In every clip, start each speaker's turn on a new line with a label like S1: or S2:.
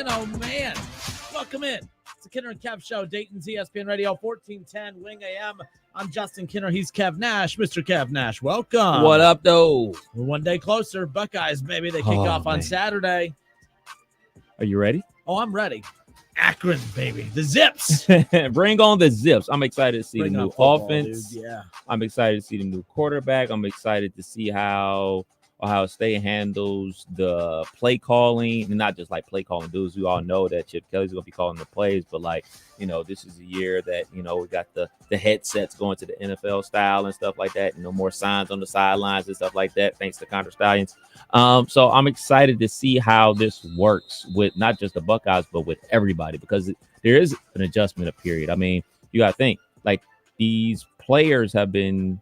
S1: oh man. Welcome in. It's the Kinner and Kev Show, Dayton's ESPN Radio, 1410 Wing AM. I'm Justin Kinner. He's Kev Nash. Mr. Kev Nash, welcome.
S2: What up, though?
S1: We're one day closer. Buckeyes, baby. They kick off on Saturday.
S2: Are you ready?
S1: Oh, I'm ready. Akron, baby. The Zips.
S2: Bring on the Zips. I'm excited to see the new offense.
S1: Dude. Yeah.
S2: I'm excited to see the new quarterback. I'm excited to see how Ohio State handles the play calling, and not just like play calling dudes. We all know that Chip Kelly's going to be calling the plays, but this is a year that, we got the headsets going to the NFL style and stuff like that. More signs on the sidelines and stuff like that, thanks to Counter Stallions. So I'm excited to see how this works with not just the Buckeyes, but with everybody, because there is an adjustment period. I mean, you got to think, like, these players have been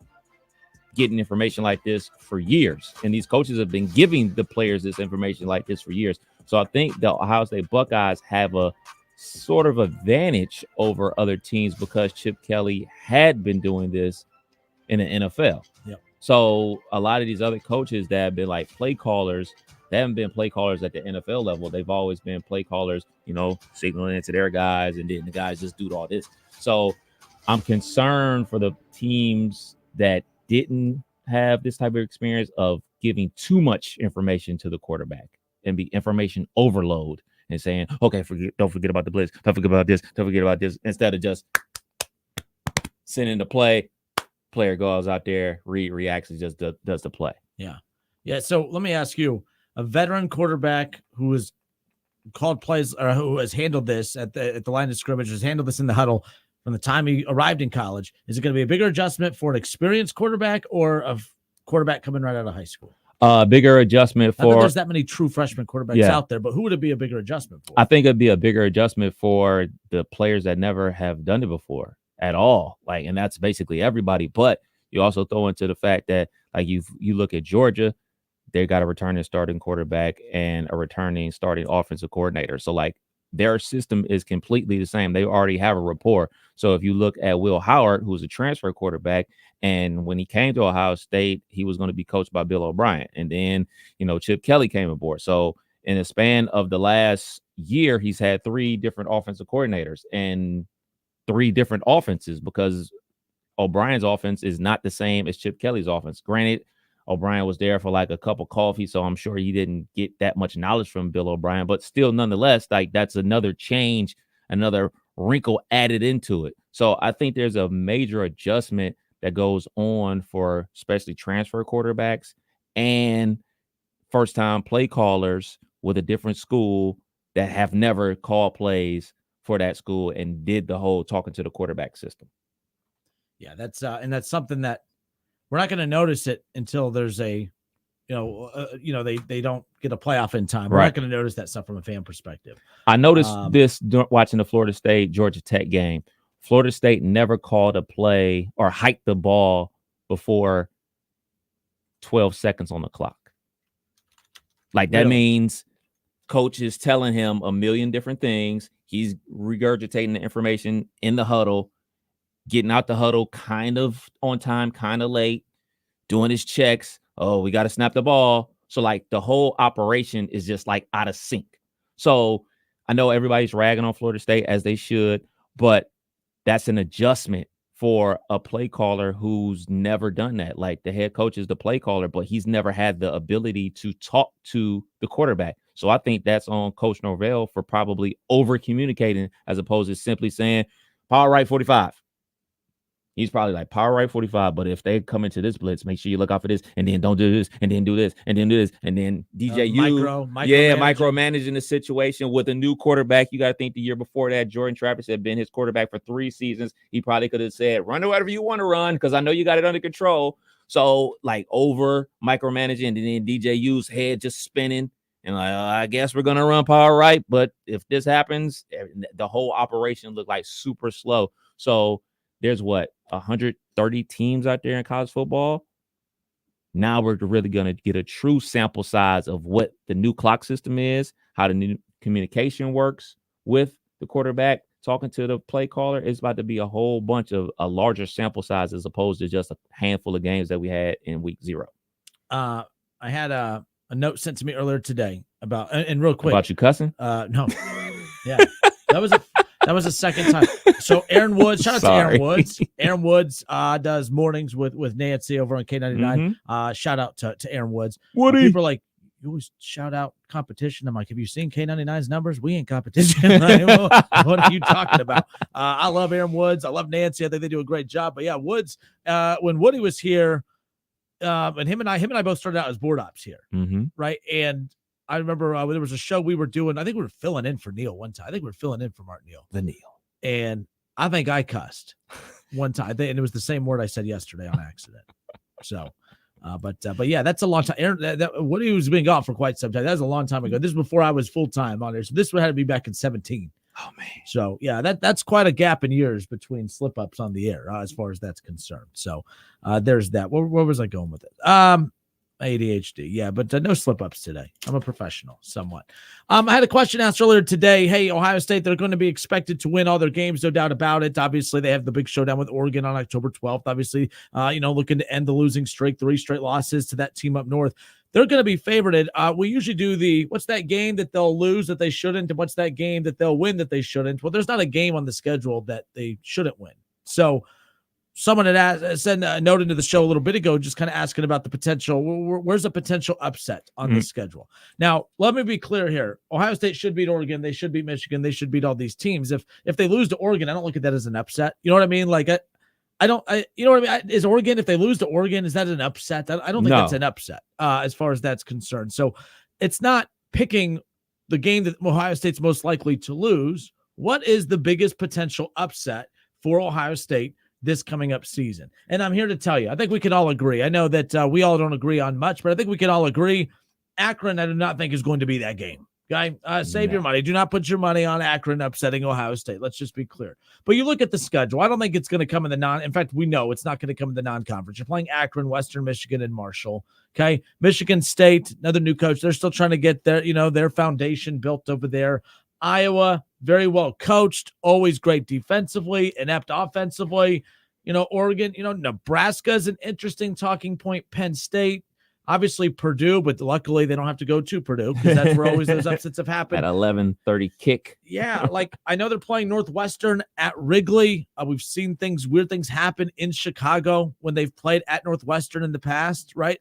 S2: getting information like this for years, and these coaches have been giving the players this information like this for years. So I think the Ohio State Buckeyes have a sort of advantage over other teams because Chip Kelly had been doing this in the NFL.
S1: Yep.
S2: So a lot of these other coaches that have been like play callers, they haven't been play callers at the NFL level. They've always been play callers, signaling to their guys, and then the guys just do all this. So I'm concerned for the teams that didn't have this type of experience of giving too much information to the quarterback and be information overload and saying, okay, don't forget about the blitz, don't forget about this, instead of just sending the play, player goes out there, reacts, and just does the play.
S1: Yeah. So let me ask you, a veteran quarterback who has called plays or who has handled this at the line of scrimmage, has handled this in the huddle from the time he arrived in college, is it going to be a bigger adjustment for an experienced quarterback or a quarterback coming right out of high school?
S2: Bigger adjustment for.
S1: Not that there's that many true freshman quarterbacks out there, but who would it be a bigger adjustment for?
S2: I think it'd be a bigger adjustment for the players that never have done it before at all. And that's basically everybody. But you also throw into the fact that, you look at Georgia, they got a returning starting quarterback and a returning starting offensive coordinator. So their system is completely the same. They already have a rapport. So if you look at Will Howard, who's a transfer quarterback, and when he came to Ohio State, he was going to be coached by Bill O'Brien. And then, Chip Kelly came aboard. So in the span of the last year, he's had 3 different offensive coordinators and 3 different offenses, because O'Brien's offense is not the same as Chip Kelly's offense. Granted, O'Brien was there for a cup of coffee, so I'm sure he didn't get that much knowledge from Bill O'Brien, but still, nonetheless, that's another change, another wrinkle added into it. So I think there's a major adjustment that goes on for especially transfer quarterbacks and first-time play callers with a different school that have never called plays for that school and did the whole talking to the quarterback system.
S1: Yeah, that's something that we're not going to notice it until there's they don't get a playoff in time. We're not going to notice that stuff from a fan perspective.
S2: I noticed this watching the Florida State Georgia Tech game. Florida State never called a play or hiked the ball before 12 seconds on the clock. That means coach is telling him a million different things. He's regurgitating the information in the huddle, getting out the huddle kind of on time, kind of late, doing his checks. Oh, we got to snap the ball. So the whole operation is just out of sync. So I know everybody's ragging on Florida State, as they should, but that's an adjustment for a play caller who's never done that. The head coach is the play caller, but he's never had the ability to talk to the quarterback. So I think that's on Coach Norvell for probably over communicating as opposed to simply saying power right 45. He's probably power right 45, but if they come into this blitz, make sure you look out for this, and then don't do this, and then do this, and then do this, and then micromanaging the situation with a new quarterback. You got to think the year before that, Jordan Travis had been his quarterback for 3 seasons. He probably could have said, run whatever you want to run, because I know you got it under control. So over micromanaging, and then DJU's head just spinning, and I guess we're going to run power right. But if this happens, the whole operation looked super slow. So there's 130 teams out there in college football. Now we're really going to get a true sample size of what the new clock system is, how the new communication works with the quarterback, talking to the play caller. It's about to be a whole bunch of a larger sample size as opposed to just a handful of games that we had in week 0.
S1: I had a note sent to me earlier today about, and real quick.
S2: About you cussing?
S1: No. Yeah. That was a second time. So Aaron Woods, shout out to Aaron Woods. Aaron Woods does mornings with Nancy over on K99. Shout out to Aaron Woods. People are like, you always shout out competition. I'm like, have you seen K99's numbers? We ain't competition. What are you talking about? I love Aaron Woods. I love Nancy. I think they do a great job. But yeah, Woods, when Woody was here, and him and I both started out as board ops here. Right. And I remember there was a show we were doing. I think we were filling in for Neil one time. I think we were filling in for Mark Neal.
S2: The Neil.
S1: And I think I cussed one time. And it was the same word I said yesterday on accident. So, but yeah, that's a long time. Aaron, Woody was being gone for quite some time. That was a long time ago. This is before I was full-time on there. So this had to be back in 2017.
S2: Oh, man.
S1: So, yeah, that's quite a gap in years between slip-ups on the air as far as that's concerned. So there's that. Where was I going with it? ADHD. Yeah, but no slip-ups today. I'm a professional somewhat. I had a question asked earlier today. Hey, Ohio State, they're going to be expected to win all their games, no doubt about it. Obviously, they have the big showdown with Oregon on October 12th. Obviously, looking to end the losing streak, 3 straight losses to that team up north. They're going to be favorited. We usually do what's that game that they'll lose that they shouldn't, and what's that game that they'll win that they shouldn't. Well, there's not a game on the schedule that they shouldn't win. So someone had sent a note into the show a little bit ago, just kind of asking about the potential. Where's a potential upset on the schedule? Now, let me be clear here. Ohio State should beat Oregon. They should beat Michigan. They should beat all these teams. If they lose to Oregon, I don't look at that as an upset. You know what I mean? Like, you know what I mean? Is Oregon, if they lose to Oregon, is that an upset? I don't think that's an upset as far as that's concerned. So it's not picking the game that Ohio State's most likely to lose. What is the biggest potential upset for Ohio State this coming up season? And I'm here to tell you, I think we can all agree. I know that we all don't agree on much, but I think we can all agree Akron, I do not think is going to be that game. Okay, save your money. Do not put your money on Akron upsetting Ohio State. Let's just be clear. But you look at the schedule. I don't think it's going to come in the in fact, we know it's not going to come in the non-conference. You're playing Akron, Western Michigan, and Marshall. Okay, Michigan State, another new coach. They're still trying to get their foundation built over there. Iowa, very well coached, always great defensively, inept offensively. Oregon, Nebraska is an interesting talking point. Penn State, obviously Purdue, but luckily they don't have to go to Purdue because that's where always those upsets have happened.
S2: At 11:30 kick.
S1: Yeah, I know they're playing Northwestern at Wrigley. We've seen weird things happen in Chicago when they've played at Northwestern in the past, right?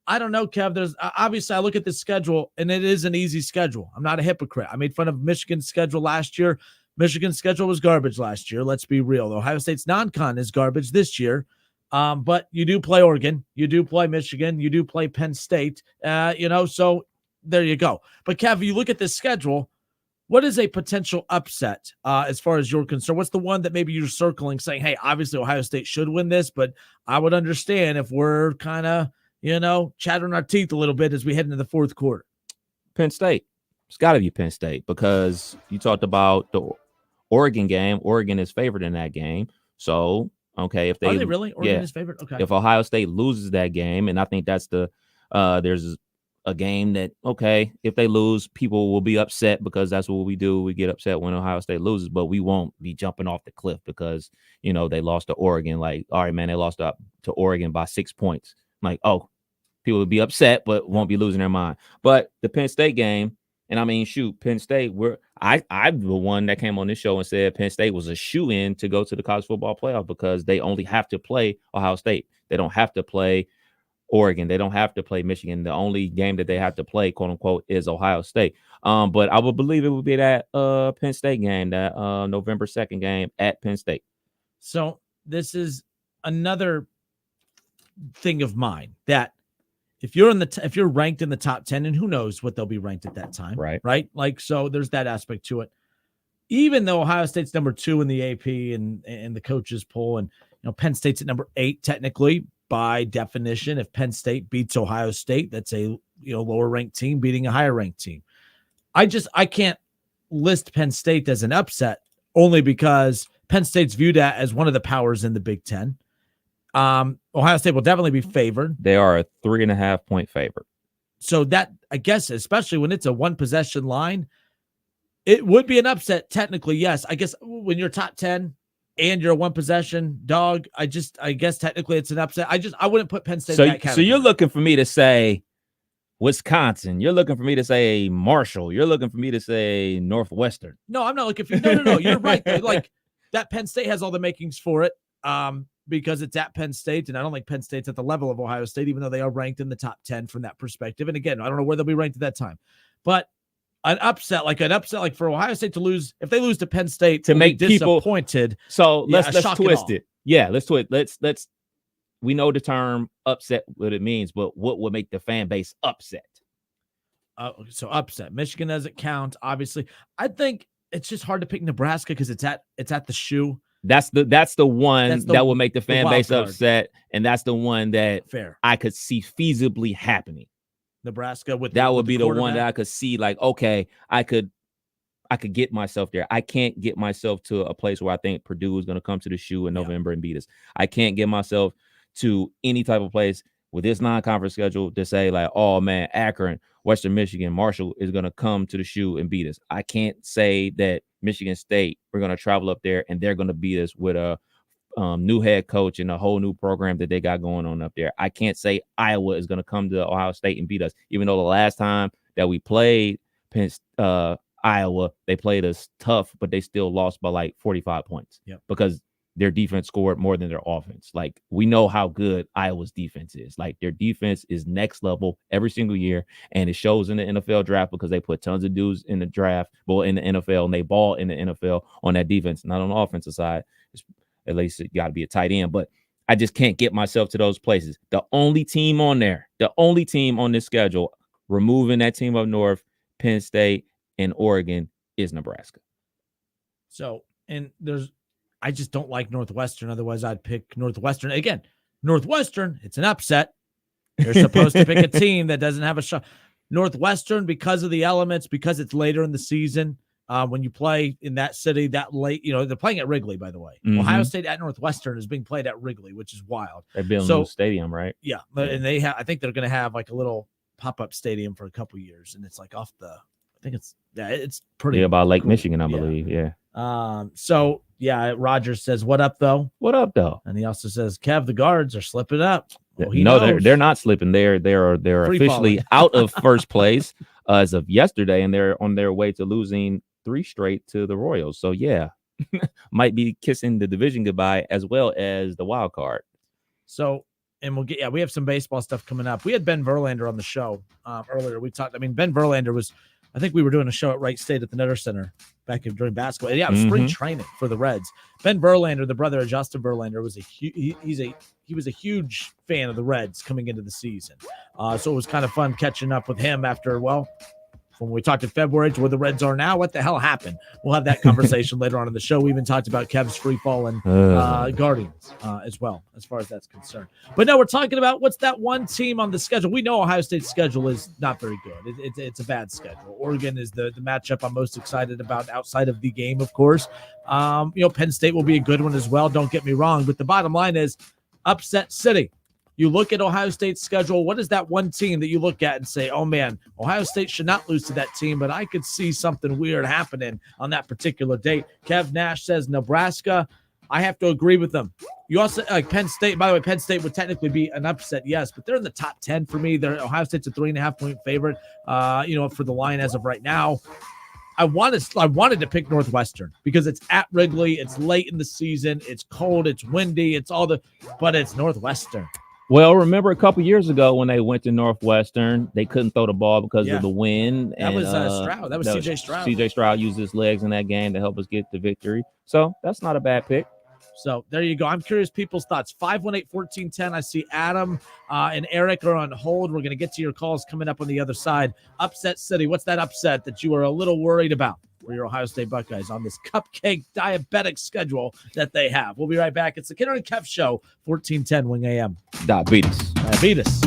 S1: I don't know, Kev. There's obviously I look at the schedule and it is an easy schedule. I'm not a hypocrite. I made fun of Michigan's schedule last year. Michigan's schedule was garbage last year. Let's be real. Ohio State's non-con is garbage this year. But you do play Oregon, you do play Michigan, you do play Penn State, so there you go. But Kev, you look at this schedule, what is a potential upset as far as you're concerned? What's the one that maybe you're circling saying, hey, obviously Ohio State should win this, but I would understand if we're kind of, chattering our teeth a little bit as we head into the fourth quarter?
S2: Penn State. It's got to be Penn State because you talked about the Oregon game. Oregon is favored in that game. So, okay, if
S1: are they really? Oregon is favored? Okay.
S2: If Ohio State loses that game, and I think that's there's a game that, okay, if they lose, people will be upset because that's what we do. We get upset when Ohio State loses, but we won't be jumping off the cliff because, they lost to Oregon. Like, all right, man, they lost to Oregon by 6 points. Like, oh, people would be upset, but won't be losing their mind. But the Penn State game, and I mean, shoot, Penn State, I'm the one that came on this show and said Penn State was a shoo-in to go to the college football playoff because they only have to play Ohio State. They don't have to play Oregon. They don't have to play Michigan. The only game that they have to play, quote unquote, is Ohio State. But I would believe it would be that Penn State game, that November 2nd game at Penn State.
S1: So this is another thing of mine that if you're ranked in the top 10, and who knows what they'll be ranked at that time, right? So there's that aspect to it. Even though Ohio State's number 2 in the AP and the coaches poll, and Penn State's at number 8 technically by definition. If Penn State beats Ohio State, that's a lower ranked team beating a higher ranked team. I can't list Penn State as an upset only because Penn State's viewed as one of the powers in the Big Ten. Ohio State will definitely be favored.
S2: They are a 3.5 point favorite.
S1: So that, I guess, especially when it's a one possession line, it would be an upset. Technically, yes. I guess when you're top 10 and you're a one possession dog, I guess technically it's an upset. I wouldn't put Penn State in that category.
S2: So you're looking for me to say Wisconsin. You're looking for me to say Marshall. You're looking for me to say Northwestern.
S1: No, I'm not looking for no. You're right. Like that Penn State has all the makings for it. Because it's at Penn State, and I don't think Penn State's at the level of Ohio State, even though they are ranked in the top 10 from that perspective. And again, I don't know where they'll be ranked at that time. But an upset like for Ohio State to lose, if they lose to Penn State,
S2: to make people
S1: disappointed.
S2: So let's twist it. Yeah, let's twist. Let's. We know the term upset, what it means, but what would make the fan base upset?
S1: So upset. Michigan doesn't count, obviously. I think it's just hard to pick Nebraska because it's at the shoe.
S2: That's the one that will make the fan base upset, and that's the one that I could see feasibly happening.
S1: Nebraska would
S2: be the one that I could see, like, okay, I could get myself there. I can't get myself to a place where I think Purdue is going to come to the shoe in November and beat us. I can't get myself to any type of place with this non-conference schedule to say, like, oh man, Akron, Western Michigan, Marshall is going to come to the shoe and beat us. I can't say that Michigan State, we're going to travel up there and they're going to beat us with a new head coach and a whole new program that they got going on up there. I can't say Iowa is going to come to Ohio State and beat us, even though the last time that we played Iowa, they played us tough, but they still lost by like 45 points because their defense scored more than their offense. Like, we know how good Iowa's defense is. Like, their defense is next level every single year, and it shows in the NFL draft because they put tons of dudes in the draft, in the NFL, and they ball in the NFL on that defense, not on the offensive side. At least it got to be a tight end, but I just can't get myself to those places. The only team on this schedule, removing that team up north, Penn State and Oregon, is Nebraska.
S1: So, and I just don't like Northwestern. Otherwise, I'd pick Northwestern. Again, Northwestern, it's an upset. They're supposed to pick a team that doesn't have a shot. Northwestern, because of the elements, because it's later in the season, when you play in that city that late, they're playing at Wrigley, by the way. Mm-hmm. Ohio State at Northwestern is being played at Wrigley, which is wild.
S2: They're building a new stadium, right?
S1: Yeah. And I think they're going to have like a little pop-up stadium for a couple years. And it's like it's pretty
S2: about Lake Michigan, I believe. Yeah.
S1: So yeah, Rogers says, "What up, though?"
S2: What up, though?
S1: And he also says, "Kev, the guards are slipping up."
S2: Well, no, they're not slipping. They're officially out of first place as of yesterday, and they're on their way to losing 3 straight to the Royals. So yeah, might be kissing the division goodbye as well as the wild card.
S1: So, and we have some baseball stuff coming up. We had Ben Verlander on the show earlier. We talked. I mean, Ben Verlander was. I think we were doing a show at Wright State at the Nutter Center during basketball. Yeah, it was spring training for the Reds. Ben Verlander, the brother of Justin Verlander, was he was a huge fan of the Reds coming into the season. So it was kind of fun catching up with him after, when we talked in February to where the Reds are now. What the hell happened? We'll have that conversation later on in the show. We even talked about Kev's free fall and Guardians as well, as far as that's concerned. But no, we're talking about what's that one team on the schedule. We know Ohio State's schedule is not very good. It's a bad schedule. Oregon is the matchup I'm most excited about outside of the game, of course. Penn State will be a good one as well. Don't get me wrong. But the bottom line is upset city. You look at Ohio State's schedule. What is that one team that you look at and say, oh, man, Ohio State should not lose to that team, but I could see something weird happening on that particular date. Kev Nash says Nebraska. I have to agree with them. You also like Penn State. By the way, Penn State would technically be an upset, yes, but they're in the top 10 for me. Ohio State's a 3.5-point favorite, for the line as of right now. I wanted to pick Northwestern because it's at Wrigley. It's late in the season. It's cold. It's windy. But it's Northwestern.
S2: Well, remember a couple years ago when they went to Northwestern, they couldn't throw the ball because of the wind.
S1: That was Stroud. That was C.J. Stroud.
S2: C.J. Stroud used his legs in that game to help us get the victory. So that's not a bad pick.
S1: So there you go. I'm curious people's thoughts. 518-1410. I see Adam and Eric are on hold. We're going to get to your calls coming up on the other side. Upset City. What's that upset that you are a little worried about for your Ohio State Buckeyes on this cupcake diabetic schedule that they have? We'll be right back. It's the Kidder and Kev Show, 1410 Wing AM.
S2: Diabetes.
S1: Diabetes.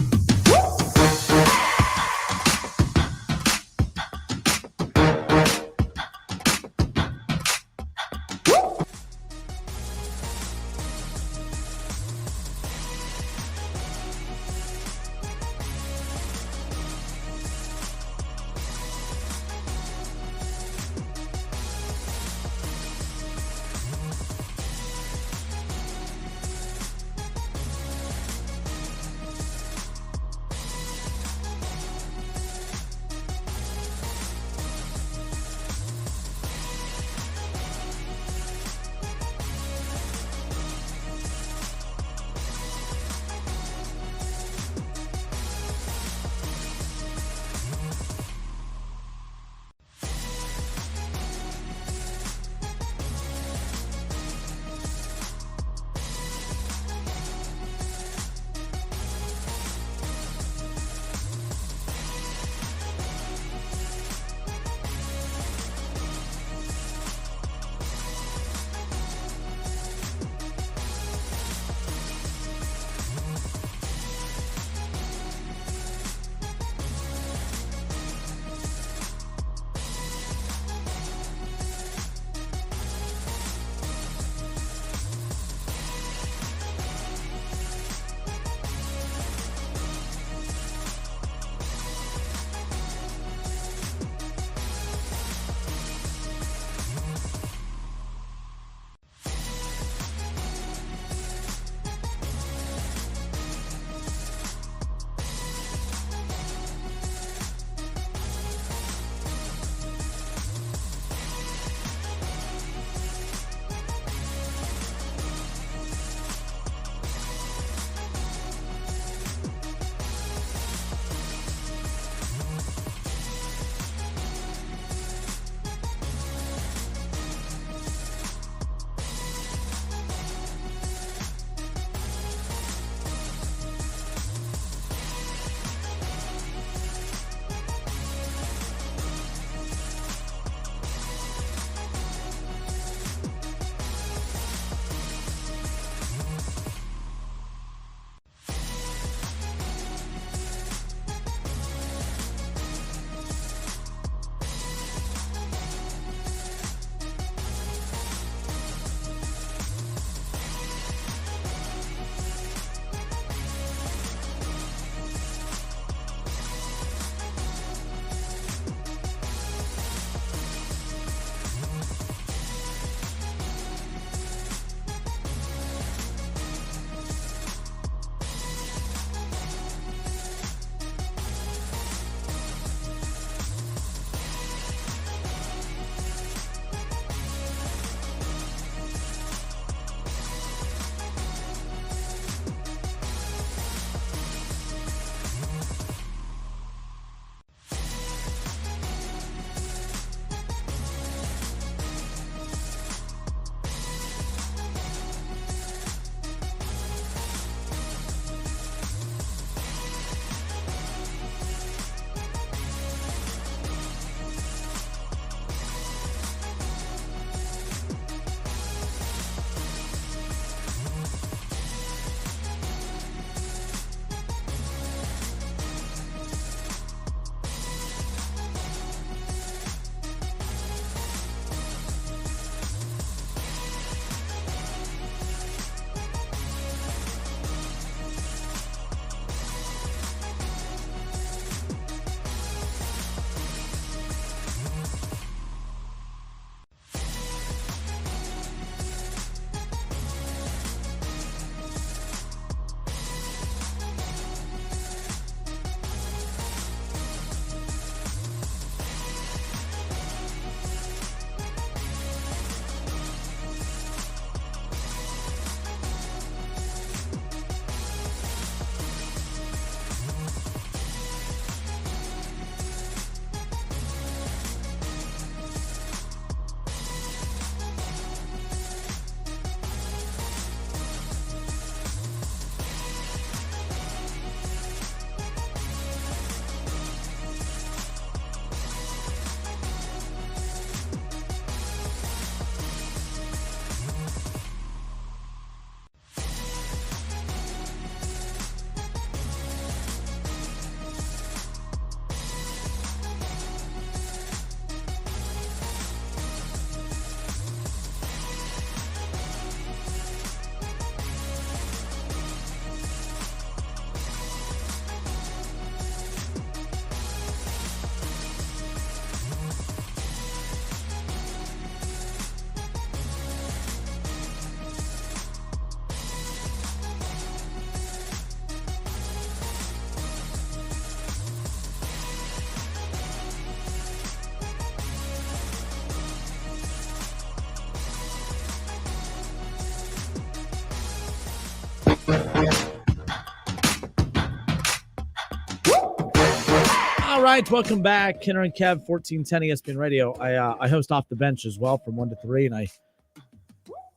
S1: All right, welcome back. Kenner and Kev, 1410 ESPN Radio. I host Off the Bench as well from 1 to 3, and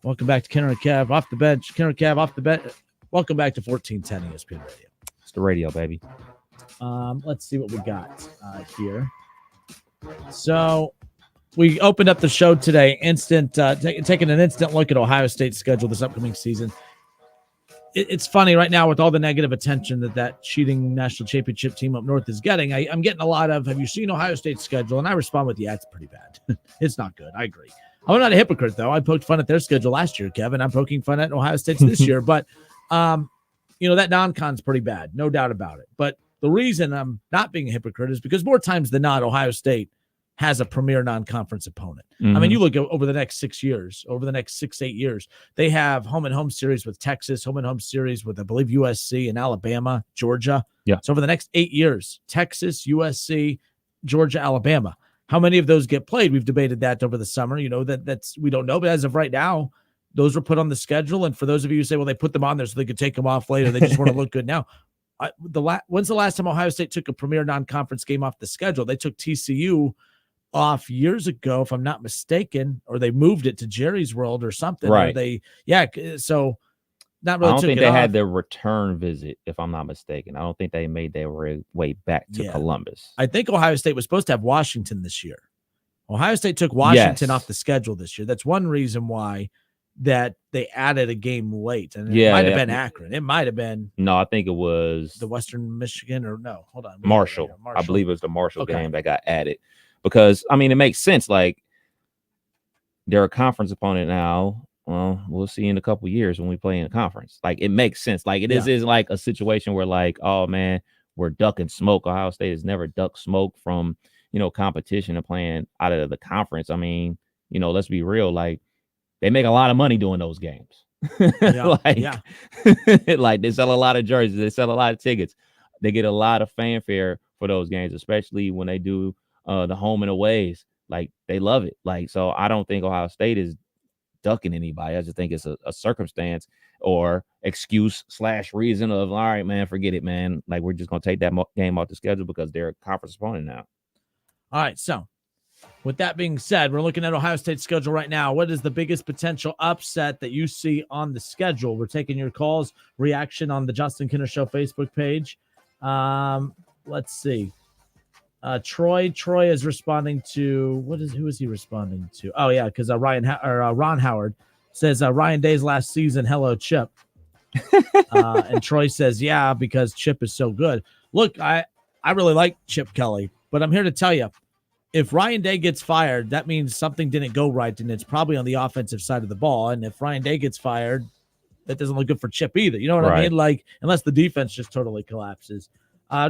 S1: welcome back to Kenner and Kev, Off the Bench. Kenner and Kev, Off the Bench. Welcome back to 1410 ESPN Radio.
S2: It's the radio, baby.
S1: Let's see what we got here. So we opened up the show today, taking an instant look at Ohio State's schedule this upcoming season. It's funny right now with all the negative attention that cheating national championship team up north is getting. I'm getting a lot of, have you seen Ohio State's schedule? And I respond with, yeah, it's pretty bad. It's not good. I agree. I'm not a hypocrite, though. I poked fun at their schedule last year, Kevin. I'm poking fun at Ohio State's this year. But, that non-con's pretty bad. No doubt about it. But the reason I'm not being a hypocrite is because more times than not, Ohio State has a premier non-conference opponent.
S2: Mm-hmm.
S1: I mean, you look over the next 6 years, over the next 6-8 years, they have home-and-home series with Texas, home-and-home series with, I believe, USC and Alabama, Georgia.
S2: Yeah.
S1: So over the next 8 years, Texas, USC, Georgia, Alabama. How many of those get played? We've debated that over the summer. That's we don't know, but as of right now, those were put on the schedule. And for those of you who say, well, they put them on there so they could take them off later, they just want to look good now. When's the last time Ohio State took a premier non-conference game off the schedule? They took TCU off years ago, if I'm not mistaken, or they moved it to Jerry's World or something.
S2: Right.
S1: So not really.
S2: I don't think they had their return visit, if I'm not mistaken. I don't think they made their way back to Columbus.
S1: I think Ohio State was supposed to have Washington this year. Ohio State took Washington off the schedule this year. That's one reason why that they added a game late. And it might have been Akron. It might have been.
S2: No, I think it was
S1: the Western Michigan hold on.
S2: Marshall. I believe it was the Marshall game that got added. Because, I mean, it makes sense. Like, they're a conference opponent now. Well, we'll see in a couple years when we play in a conference. Like, it makes sense. Like, it is like a situation where, like, oh, man, we're ducking smoke. Ohio State has never ducked smoke from, competition and playing out of the conference. I mean, let's be real. Like, they make a lot of money doing those games. Like, they sell a lot of jerseys. They sell a lot of tickets. They get a lot of fanfare for those games, especially when they do the home and aways. Like, they love it. Like, so I don't think Ohio State is ducking anybody. I just think it's a circumstance or excuse/reason of, all right, man, forget it, man. Like, we're just going to take that game off the schedule because they're a conference opponent now.
S1: All right. So with that being said, we're looking at Ohio State's schedule right now. What is the biggest potential upset that you see on the schedule? We're taking your calls, reaction on the Justin Kinner Show Facebook page. Let's see. Troy is responding to who is he responding to? Oh yeah, because Ron Howard says Ryan Day's last season. Hello, Chip. And Troy says, yeah, because Chip is so good. Look, I really like Chip Kelly, but I'm here to tell you, if Ryan Day gets fired, that means something didn't go right, and it's probably on the offensive side of the ball. And if Ryan Day gets fired, that doesn't look good for Chip either. You know what I mean? Like, unless the defense just totally collapses.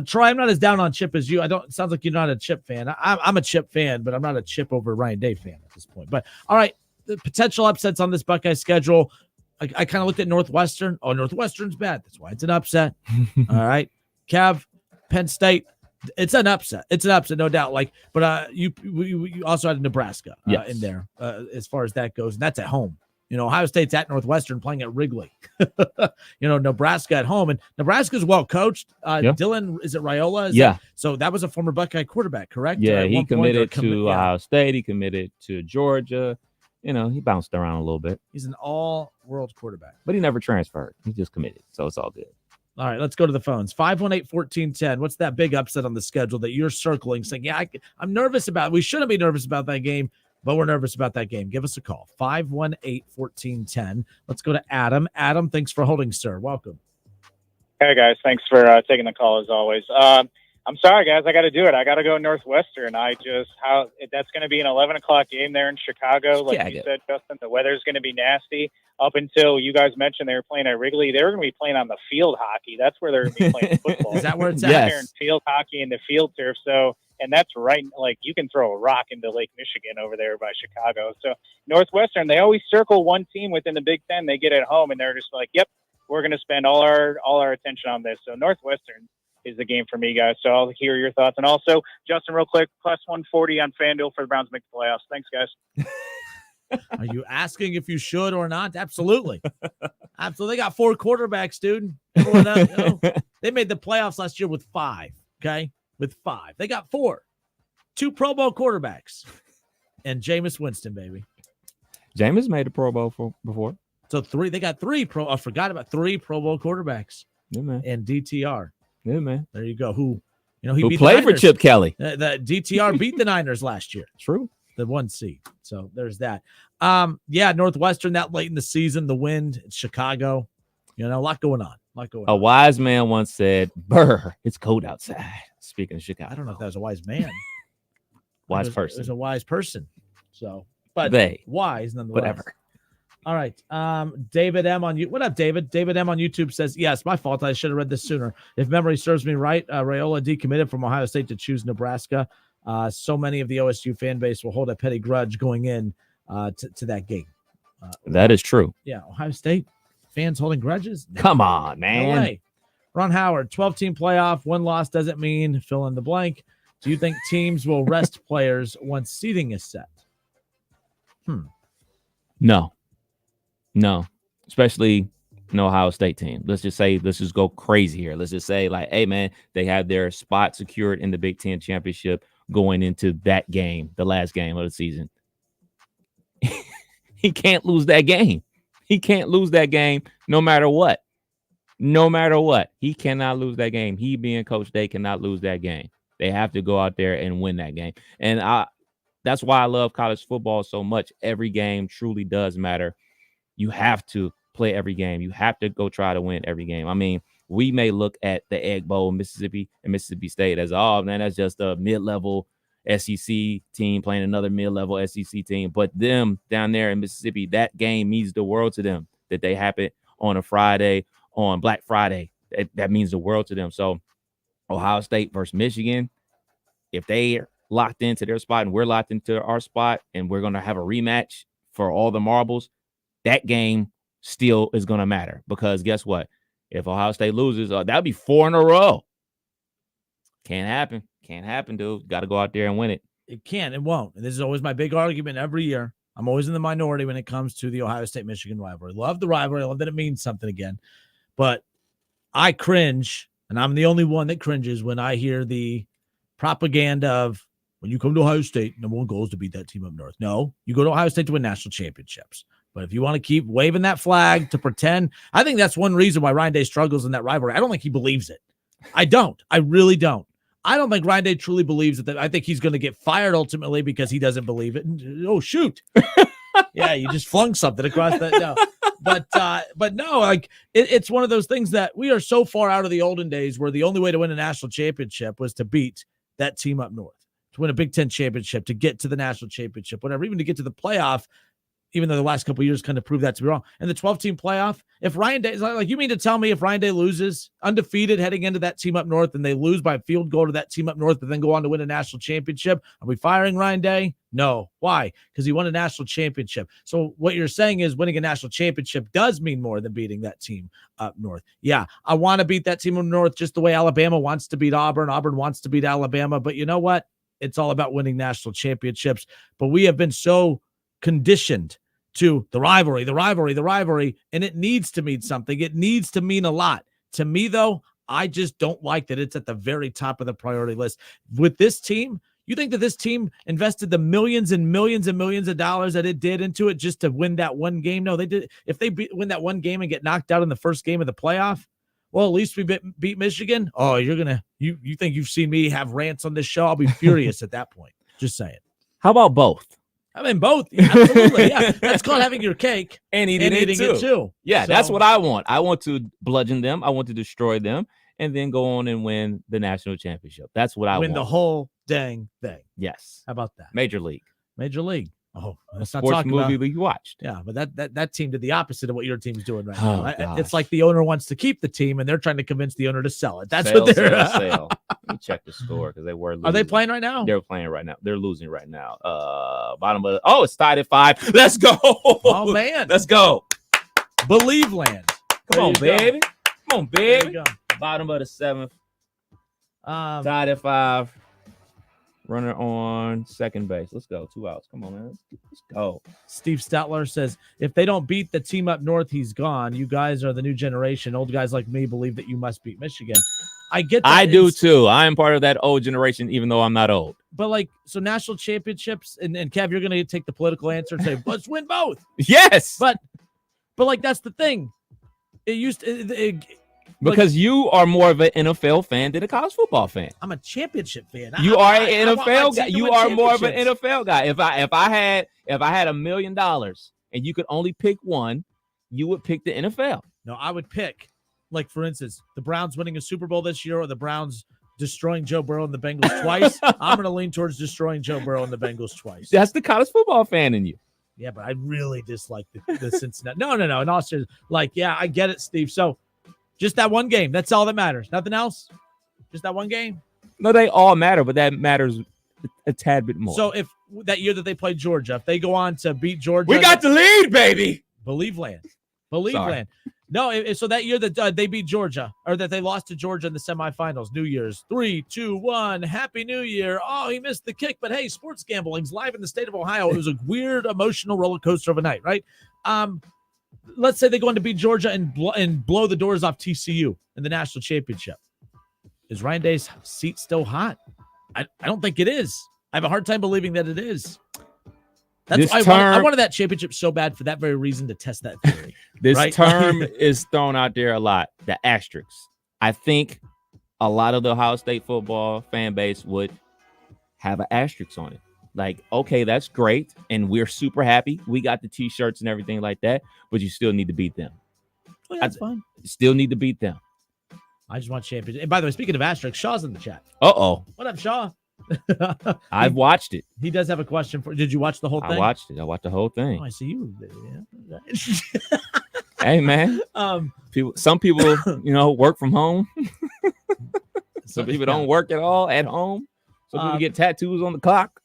S1: Troy, I'm not as down on Chip as you. It sounds like you're not a Chip fan. I'm a Chip fan, but I'm not a Chip over Ryan Day fan at this point. But all right, the potential upsets on this Buckeye schedule. I kind of looked at Northwestern. Oh, Northwestern's bad. That's why it's an upset. All right, Cav, Penn State. It's an upset. It's an upset, no doubt. But you also had Nebraska in there as far as that goes, and that's at home. Ohio State's at Northwestern playing at Wrigley. Nebraska at home, and Nebraska's well coached. Dylan, is it Raiola? So that was a former Buckeye quarterback, correct?
S2: Yeah, he committed to Ohio State. He committed to Georgia. He bounced around a little bit.
S1: He's an all-world quarterback.
S2: But he never transferred. He just committed, so it's all good.
S1: All right, let's go to the phones. 518-1410. What's that big upset on the schedule that you're circling, saying, yeah, I'm nervous about it. We shouldn't be nervous about that game, but we're nervous about that game. Give us a call, 518-1410. Let's go to Adam. Adam, thanks for holding, sir. Welcome.
S3: Hey, guys. Thanks for taking the call, as always. I'm sorry, guys. I got to do it. I got to go Northwestern. That's going to be an 11 o'clock game there in Chicago. Like you said, Justin, the weather's going to be nasty. Up until you guys mentioned they were playing at Wrigley, they were going to be playing on the field hockey. That's where they're going to be playing football.
S1: Is that where it's at?
S3: There in field hockey and the field turf. So, and that's right. Like, you can throw a rock into Lake Michigan over there by Chicago. So Northwestern, they always circle one team within the Big Ten. They get it home and they're just like, yep, we're going to spend all our attention on this. So Northwestern is the game for me, guys. So I'll hear your thoughts. And also, Justin, real quick, plus 140 on FanDuel for the Browns to make the playoffs. Thanks, guys.
S1: Are you asking if you should or not? Absolutely. Absolutely. They got 4 quarterbacks, dude. They made the playoffs last year with 5, okay? with 5. They got 4. 2 Pro Bowl quarterbacks. And Jameis Winston, baby.
S2: Jameis made the Pro Bowl before.
S1: So 3. They got 3 Pro. I forgot about 3 Pro Bowl quarterbacks.
S2: Yeah, man.
S1: And DTR.
S2: Yeah, man.
S1: There you go. Who he beat
S2: played
S1: the
S2: for
S1: Niners.
S2: Chip Kelly.
S1: The DTR beat the Niners last year.
S2: True.
S1: The 1 seed. So there's that. Northwestern that late in the season, the wind, it's Chicago. A lot going on.
S2: A wise man once said, "Brr, it's cold outside." Speaking of Chicago.
S1: I don't know if that was a wise man.
S2: Wise
S1: It
S2: person.
S1: was a wise person. So, but wise nonetheless.
S2: Whatever.
S1: All right. David M on you. What up, David? David M on YouTube says, yes, my fault. I should have read this sooner. If memory serves me right, Raiola decommitted from Ohio State to choose Nebraska. So many of the OSU fan base will hold a petty grudge going in to that game.
S2: That is true.
S1: Yeah. Ohio State fans holding grudges? No.
S2: Come on, man.
S1: No way. Ron Howard, 12-team playoff. 1 loss doesn't mean fill in the blank. Do you think teams will rest players once seeding is set?
S2: No, especially an Ohio State team. Let's just go crazy here. Let's just say, like, hey, man, they have their spot secured in the Big Ten championship going into that game, the last game of the season. He can't lose that game. He can't lose that game no matter what. No matter what. He cannot lose that game. He being Coach, they cannot lose that game. They have to go out there and win that game. And that's why I love college football so much. Every game truly does matter. You have to play every game. You have to go try to win every game. I mean, we may look at the Egg Bowl, Mississippi and Mississippi State as, oh, man, that's just a mid-level SEC team playing another mid-level SEC team. But them down there in Mississippi, that game means the world to them, that they happen on a Friday, on Black Friday. That means the world to them. So Ohio State versus Michigan, if they are locked into their spot and we're locked into our spot and we're going to have a rematch for all the marbles, that game still is going to matter, because guess what? If Ohio State loses, that'll be 4 in a row. Can't happen, dude. Got to go out there and win it.
S1: It can. It won't. And this is always my big argument every year. I'm always in the minority when it comes to the Ohio State-Michigan rivalry. Love the rivalry. I love that it means something again. But I cringe, and I'm the only one that cringes when I hear the propaganda of, when you come to Ohio State, number 1 goal is to beat that team up north. No, you go to Ohio State to win national championships. But if you want to keep waving that flag to pretend, I think that's one reason why Ryan Day struggles in that rivalry. I don't think he believes it. I don't. I really don't. I don't think Ryan Day truly believes it. I think he's going to get fired ultimately because he doesn't believe it. And, oh, shoot. Yeah, you just flung something across that. No. But no, like it's one of those things that we are so far out of the olden days where the only way to win a national championship was to beat that team up north, to win a Big Ten championship, to get to the national championship, whatever, even to get to the playoff, even though the last couple of years kind of proved that to be wrong. And the 12-team playoff, if Ryan Day, like, you mean to tell me if Ryan Day loses undefeated heading into that team up north and they lose by a field goal to that team up north, but then go on to win a national championship, are we firing Ryan Day? No. Why? Because he won a national championship. So what you're saying is winning a national championship does mean more than beating that team up north. Yeah, I want to beat that team up north just the way Alabama wants to beat Auburn. Auburn wants to beat Alabama. But you know what? It's all about winning national championships. But we have been so conditioned to the rivalry, and it needs to mean something. It needs to mean a lot. To me, though, I just don't like that it's at the very top of the priority list. With this team, you think that this team invested the millions and millions and millions of dollars that it did into it just to win that one game? No, they did. If they win that one game and get knocked out in the first game of the playoff, well, at least we beat Michigan. Oh, you think you've seen me have rants on this show? I'll be furious at that point. Just saying.
S2: How about both?
S1: I mean, both. Yeah, absolutely. Yeah. That's called having your cake
S2: and eating it too. Yeah, so that's what I want. I want to bludgeon them. I want to destroy them and then go on and win the national championship. That's what I want.
S1: Win the whole dang thing.
S2: Yes.
S1: How about that?
S2: Major League.
S1: Oh, that's not
S2: sports
S1: talking
S2: movie
S1: about.
S2: you watched.
S1: Yeah, but that team did the opposite of what your team's doing right
S2: Oh,
S1: now. It's like the owner wants to keep the team and they're trying to convince the owner to sell it. That's
S2: Sale,
S1: what they're
S2: sale. Let me check the score because they were losing.
S1: Are they playing right now?
S2: They're playing right now. They're losing right now. Bottom of it's tied at 5. Let's go.
S1: Oh man.
S2: Let's go.
S1: Believe land.
S2: Come on, baby. Come on,
S1: There
S2: baby.
S1: you
S2: Bottom of the 7th.
S1: go.
S2: Tied at 5. Runner on second base. Let's go. 2 outs. Come on, man. Let's go.
S1: Steve Statler says, if they don't beat the team up north, he's gone. You guys are the new generation. Old guys like me believe that you must beat Michigan. I get that.
S2: I do too. I am part of that old generation, even though I'm not old.
S1: But like, so national championships, and Kev, you're gonna take the political answer and say, let's win both.
S2: Yes.
S1: But like, that's the thing. It used to,
S2: because you are more of an NFL fan than a college football fan.
S1: I'm a championship fan.
S2: You are an NFL guy. You are more of an NFL guy. If I had $1 million and you could only pick one, you would pick the NFL.
S1: No, I would pick, like, for instance, the Browns winning a Super Bowl this year or the Browns destroying Joe Burrow and the Bengals twice. I'm going to lean towards destroying Joe Burrow and the Bengals twice.
S2: That's the college football fan in you.
S1: Yeah, but I really dislike the Cincinnati. No. In all seriousness, like, yeah, I get it, Steve. So just that one game. That's all that matters. Nothing else. Just that one game.
S2: No, they all matter, but that matters a tad bit more.
S1: So if that year that they played Georgia, if they go on to beat Georgia,
S2: we got the lead, baby.
S1: Believe land. No, so that year that they beat Georgia, or that they lost to Georgia in the semifinals, New Year's, 3, 2, 1, Happy New Year. Oh, he missed the kick, but hey, sports gambling's live in the state of Ohio. It was a weird, emotional roller coaster of a night, right? Let's say they go on to beat Georgia and blow the doors off TCU in the national championship. Is Ryan Day's seat still hot? I don't think it is. I have a hard time believing that it is. That's why I wanted that championship so bad for that very reason, to test that theory.
S2: This
S1: right?
S2: term is thrown out there a lot, the asterisks. I think a lot of the Ohio State football fan base would have an asterisk on it. Like, okay, that's great, and we're super happy. We got the T-shirts and everything like that, but you still need to beat them.
S1: Oh, yeah, that's fine.
S2: Still need to beat them.
S1: I just want championship. And by the way, speaking of asterisks, Shaw's in the chat.
S2: Uh-oh.
S1: What up, Shaw?
S2: I've watched it.
S1: He does have a question for. Did you watch the whole thing?
S2: I watched it. I watched the whole thing.
S1: Oh, I see you. Yeah.
S2: Hey, man. Some people, work from home. Some people don't work at all at home. Some people get tattoos on the clock.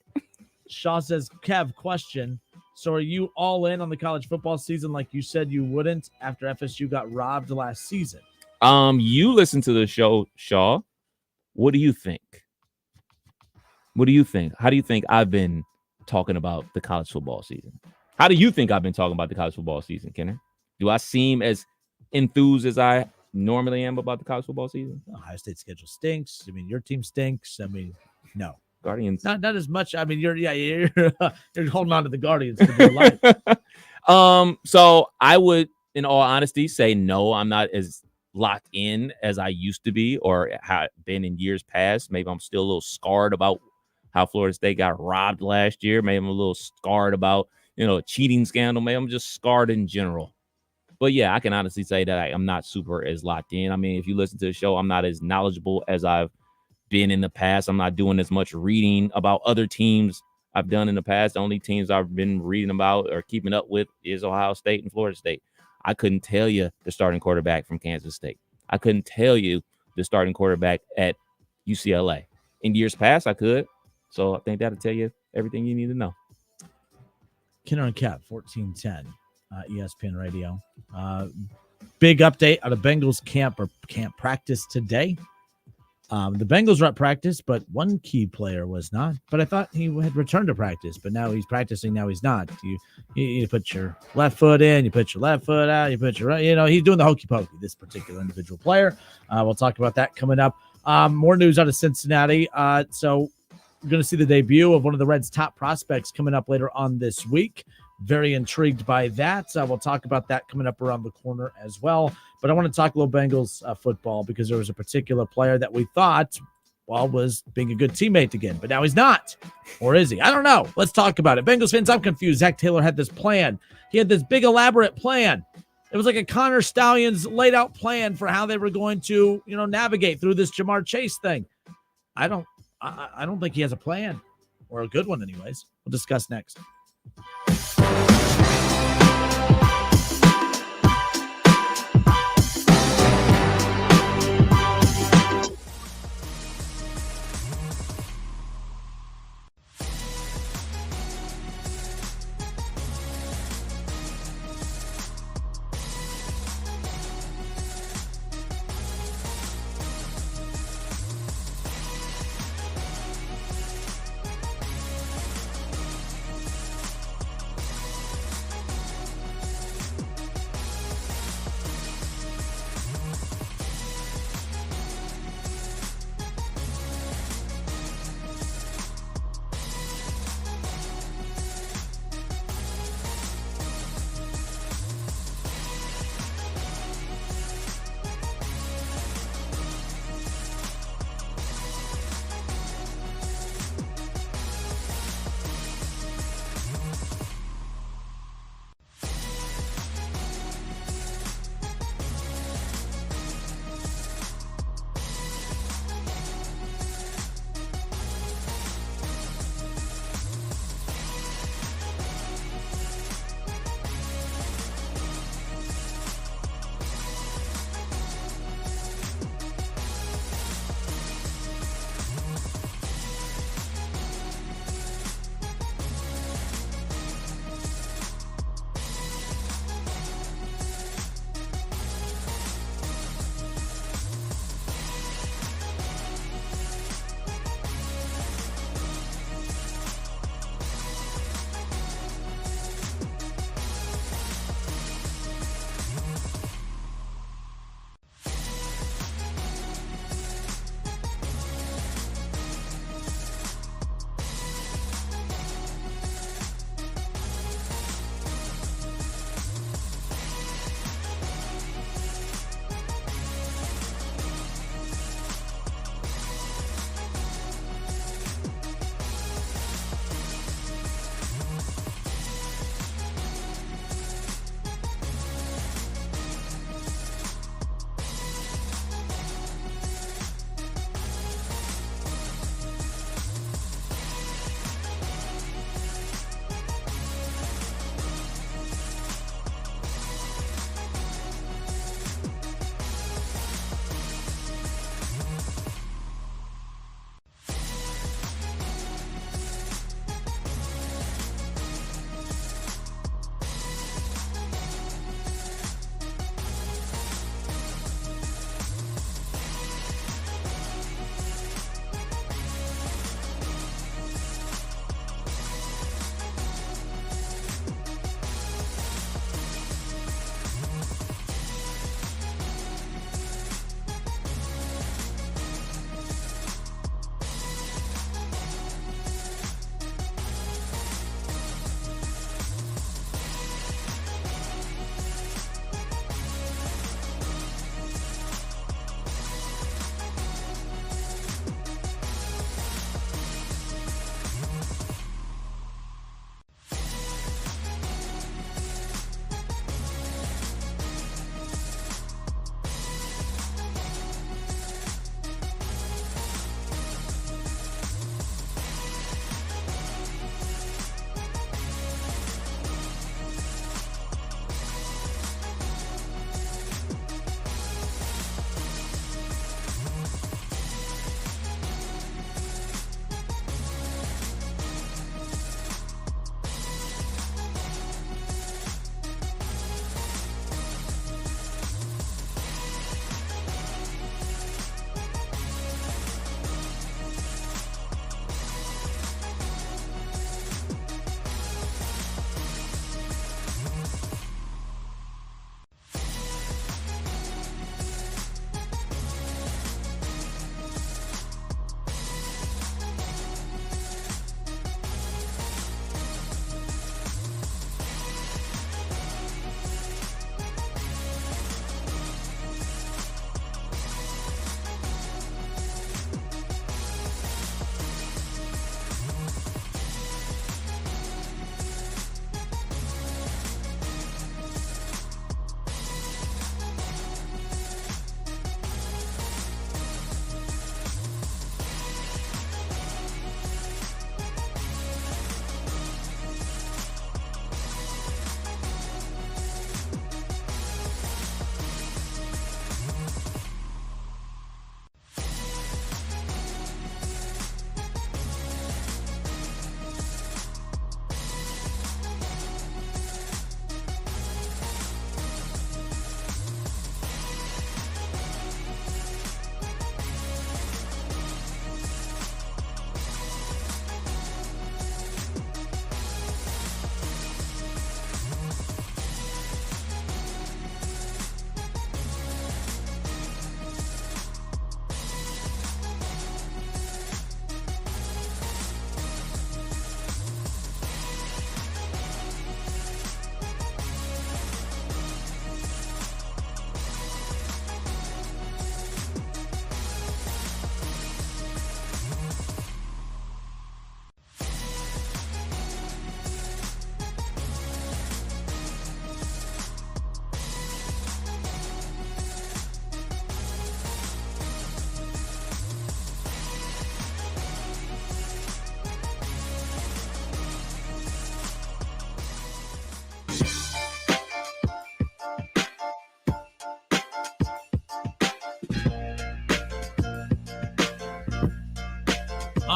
S1: Shaw says, Kev, question. So are you all in on the college football season like you said you wouldn't after FSU got robbed last season?
S2: You listen to the show, Shaw. What do you think? What do you think? How do you think I've been talking about the college football season? How do you think I've been talking about the college football season, Kenner? Do I seem as enthused as I normally am about the college football season?
S1: Ohio State schedule stinks. I mean, your team stinks. I mean, no.
S2: Guardians.
S1: Not as much. I mean, you're holding on to the Guardians for dear life.
S2: So I would, in all honesty, say no, I'm not as locked in as I used to be or have been in years past. Maybe I'm still a little scarred about how Florida State got robbed last year. Maybe I'm a little scarred about, a cheating scandal. Maybe I'm just scarred in general. But yeah, I can honestly say that I'm not super as locked in. I mean, if you listen to the show, I'm not as knowledgeable as I've been in the past. I'm not doing as much reading about other teams I've done in the past. The only teams I've been reading about or keeping up with is Ohio State and Florida State. I couldn't tell you the starting quarterback from Kansas State. I couldn't tell you the starting quarterback at UCLA. In years past, I could. So I think that'll tell you everything you need to know.
S1: Kenner and Kev, 1410, ESPN Radio. Big update out of Bengals camp practice today. The Bengals were at practice, but one key player was not. But I thought he had returned to practice, but now he's practicing. Now he's not. You put your left foot in, you put your left foot out, you put your right. He's doing the hokey pokey, this particular individual player. We'll talk about that coming up. More news out of Cincinnati. So we're going to see the debut of one of the Reds' top prospects coming up later on this week. Very intrigued by that. We'll talk about that coming up around the corner as well. But I want to talk a little Bengals football because there was a particular player that we thought, was being a good teammate again. But now he's not. Or is he? I don't know. Let's talk about it. Bengals fans, I'm confused. Zach Taylor had this plan. He had this big, elaborate plan. It was like a Connor Stallions laid out plan for how they were going to, navigate through this Jamar Chase thing. I don't think he has a plan, or a good one anyways. We'll discuss next.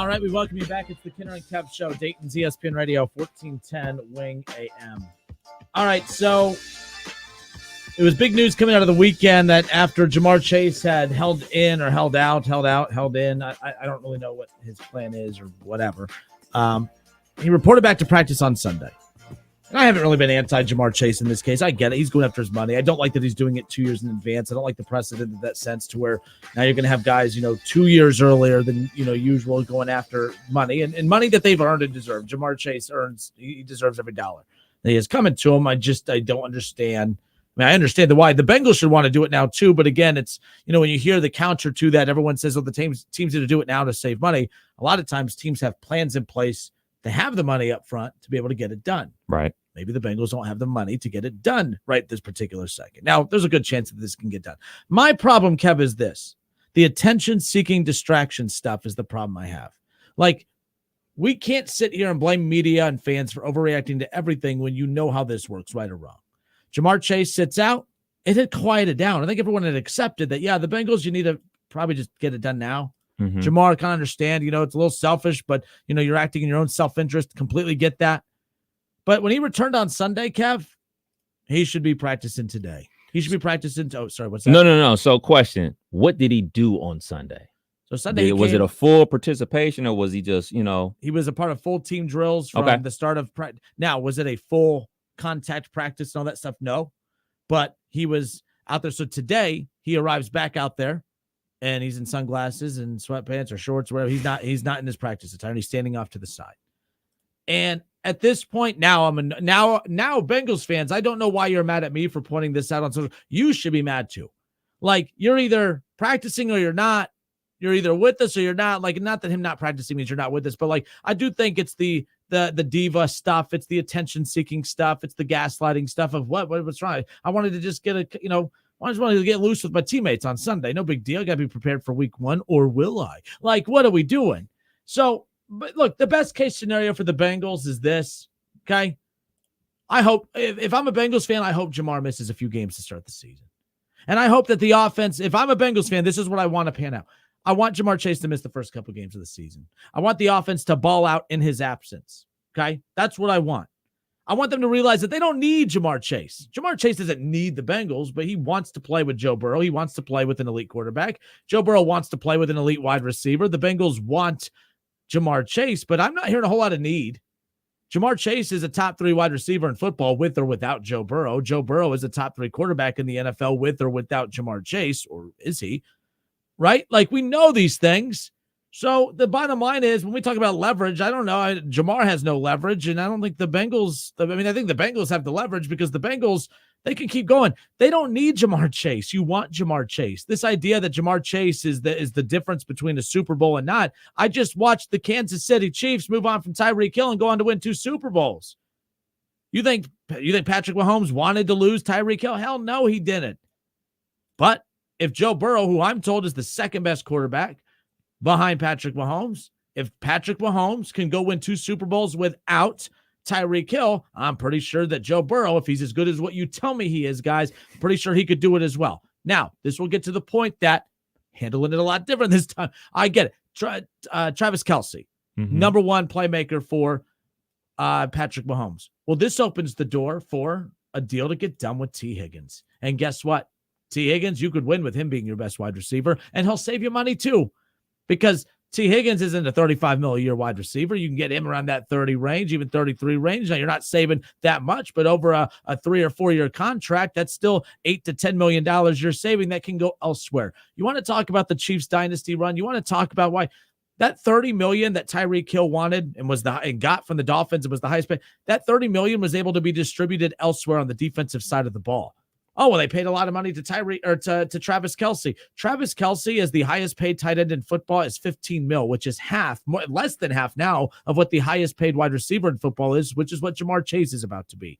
S1: All right, we welcome you back. It's the Kinner and Kev Show, Dayton's ESPN Radio, 1410 Wing AM. All right, so it was big news coming out of the weekend that after Jamar Chase had held in, held in. I don't really know what his plan is or whatever. He reported back to practice on Sunday. And I haven't really been anti-Jamar Chase in this case. I get it. He's going after his money. I don't like that he's doing it 2 years in advance. I don't like the precedent in that sense to where now you're going to have guys, 2 years earlier than, usual going after money and money that they've earned and deserved. Jamar Chase he deserves every dollar that he is coming to him. I don't understand. I understand the why. The Bengals should want to do it now too. But again, it's, when you hear the counter to that, everyone says, the teams need to do it now to save money. A lot of times teams have plans in place to have the money up front to be able to get it done.
S2: Right.
S1: Maybe the Bengals don't have the money to get it done right this particular second. Now, there's a good chance that this can get done. My problem, Kev, is this. The attention-seeking distraction stuff is the problem I have. Like, we can't sit here and blame media and fans for overreacting to everything when you know how this works, right or wrong. Jamar Chase sits out. It had quieted down. I think everyone had accepted that, the Bengals, you need to probably just get it done now. Mm-hmm. Jamar, can understand, it's a little selfish, but, you're acting in your own self-interest. Completely get that. But when he returned on Sunday, Kev, he should be practicing today. He should be practicing. Oh, sorry. What's that?
S2: No. So question, what did he do on Sunday?
S1: So Sunday,
S2: was it a full participation or was he just,
S1: He was a part of full team drills from the start of practice. Now, was it a full contact practice and all that stuff? No, but he was out there. So today he arrives back out there and he's in sunglasses and sweatpants or shorts, whatever. He's not in his practice attire. He's standing off to the side. And at this point, now Bengals fans, I don't know why you're mad at me for pointing this out on social. You should be mad too. Like, you're either practicing or you're not. You're either with us or you're not. Like, not that him not practicing means you're not with us, but like, I do think it's the diva stuff. It's the attention seeking stuff. It's the gaslighting stuff of what's wrong. I wanted to just get I just wanted to get loose with my teammates on Sunday. No big deal. I got to be prepared for week 1, or will I? Like, what are we doing? So, but look, the best case scenario for the Bengals is this, okay? I hope, if I'm a Bengals fan, I hope Jamar misses a few games to start the season. And I hope that the offense, if I'm a Bengals fan, this is what I want to pan out. I want Jamar Chase to miss the first couple games of the season. I want the offense to ball out in his absence, okay? That's what I want. I want them to realize that they don't need Jamar Chase. Jamar Chase doesn't need the Bengals, but he wants to play with Joe Burrow. He wants to play with an elite quarterback. Joe Burrow wants to play with an elite wide receiver. The Bengals want Jamar Chase, but I'm not hearing a whole lot of need. Jamar Chase is a top 3 wide receiver in football with or without Joe Burrow. Joe Burrow is a top 3 quarterback in the NFL with or without Jamar Chase, or is he? Right? Like, we know these things. So the bottom line is, when we talk about leverage, I don't know. Jamar has no leverage, and I don't think the Bengals, I think the Bengals have the leverage because the Bengals, they can keep going. They don't need Jamar Chase. You want Jamar Chase. This idea that Jamar Chase is the difference between a Super Bowl and not. I just watched the Kansas City Chiefs move on from Tyreek Hill and go on to win 2 Super Bowls. You think Patrick Mahomes wanted to lose Tyreek Hill? Hell no, he didn't. But if Joe Burrow, who I'm told is the second best quarterback behind Patrick Mahomes, if Patrick Mahomes can go win 2 Super Bowls without Tyreek Hill, I'm pretty sure that Joe Burrow, if he's as good as what you tell me he is, guys, I'm pretty sure he could do it as well. Now, this will get to the point that handling it a lot different this time. I get it. Travis Kelce, number 1 playmaker for Patrick Mahomes. Well, this opens the door for a deal to get done with T. Higgins. And guess what? T. Higgins, you could win with him being your best wide receiver, and he'll save you money too. Because T. Higgins isn't a $35 million a year wide receiver. You can get him around that 30 range, even 33 range. Now, you're not saving that much, but over a 3 or 4 year contract, that's still $8 to $10 million you're saving that can go elsewhere. You want to talk about the Chiefs dynasty run? You want to talk about why that $30 million that Tyreek Hill wanted and got from the Dolphins, it was the highest pay. That $30 million was able to be distributed elsewhere on the defensive side of the ball. Oh, well, they paid a lot of money to to Travis Kelce. Travis Kelce is the highest paid tight end in football, is $15 million, which is less than half now of what the highest paid wide receiver in football is, which is what Jamar Chase is about to be.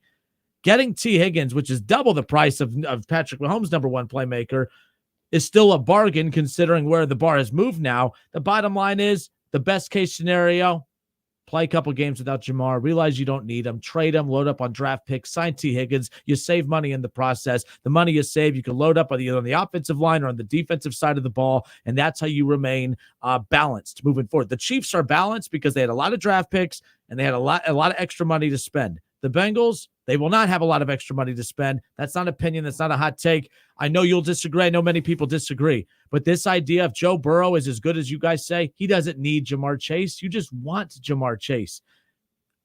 S1: Getting T. Higgins, which is double the price of Patrick Mahomes' number 1 playmaker, is still a bargain considering where the bar has moved now. The bottom line is, the best case scenario, play a couple games without Jamar, realize you don't need him, trade him, load up on draft picks, sign T. Higgins. You save money in the process. The money you save, you can load up either on the offensive line or on the defensive side of the ball, and that's how you remain balanced moving forward. The Chiefs are balanced because they had a lot of draft picks and they had a lot of extra money to spend. The Bengals, they will not have a lot of extra money to spend. That's not opinion. That's not a hot take. I know you'll disagree. I know many people disagree. But this idea of Joe Burrow is as good as you guys say, he doesn't need Jamar Chase. You just want Jamar Chase.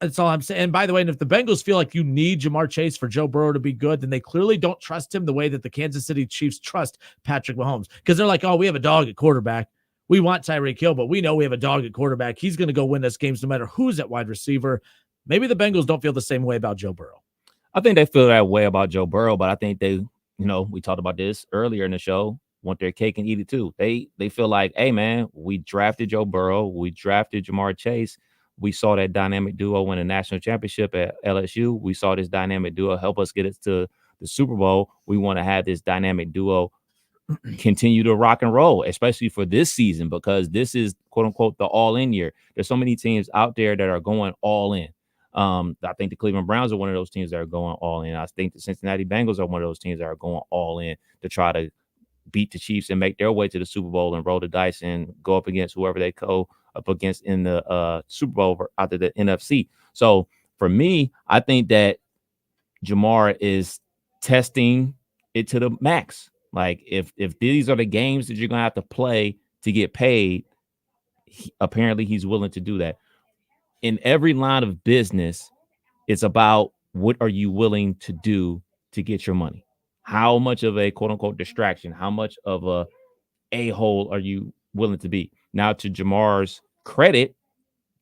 S1: That's all I'm saying. And by the way, and if the Bengals feel like you need Jamar Chase for Joe Burrow to be good, then they clearly don't trust him the way that the Kansas City Chiefs trust Patrick Mahomes. Because they're like, oh, we have a dog at quarterback. We want Tyreek Hill, but we know we have a dog at quarterback. He's going to go win us games no matter who's at wide receiver. Maybe the Bengals don't feel the same way about Joe Burrow.
S2: I think they feel that way about Joe Burrow, but I think they, we talked about this earlier in the show, want their cake and eat it too. They feel like, hey, man, we drafted Joe Burrow. We drafted Jamar Chase. We saw that dynamic duo win a national championship at LSU. We saw this dynamic duo help us get it to the Super Bowl. We want to have this dynamic duo continue to rock and roll, especially for this season, because this is, quote unquote, the all-in year. There's so many teams out there that are going all in. I think the Cleveland Browns are one of those teams that are going all in. I think the Cincinnati Bengals are one of those teams that are going all in to try to beat the Chiefs and make their way to the Super Bowl and roll the dice and go up against whoever they go up against in the Super Bowl out of the NFC. So for me, I think that Jamar is testing it to the max. Like if these are the games that you're going to have to play to get paid, apparently he's willing to do that. In every line of business, it's about what are you willing to do to get your money? How much of a quote unquote distraction, how much of a hole are you willing to be? Now, to Jamar's credit,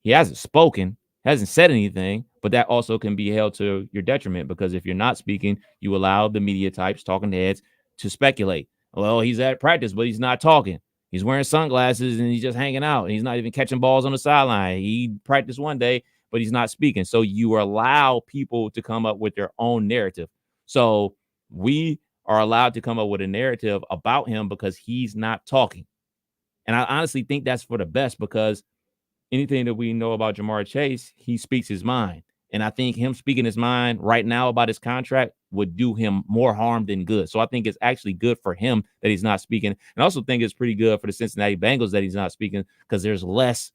S2: he hasn't spoken, hasn't said anything, but that also can be held to your detriment, because if you're not speaking, you allow the media types, talking heads, to speculate. Well, he's at practice, but he's not talking. He's wearing sunglasses and he's just hanging out. And he's not even catching balls on the sideline. He practiced one day, but he's not speaking. So you allow people to come up with their own narrative. So we are allowed to come up with a narrative about him because he's not talking. And I honestly think that's for the best, because anything that we know about Jamar Chase, he speaks his mind. And I think him speaking his mind right now about his contract would do him more harm than good. So I think it's actually good for him that he's not speaking. And I also think it's pretty good for the Cincinnati Bengals that he's not speaking, because there's less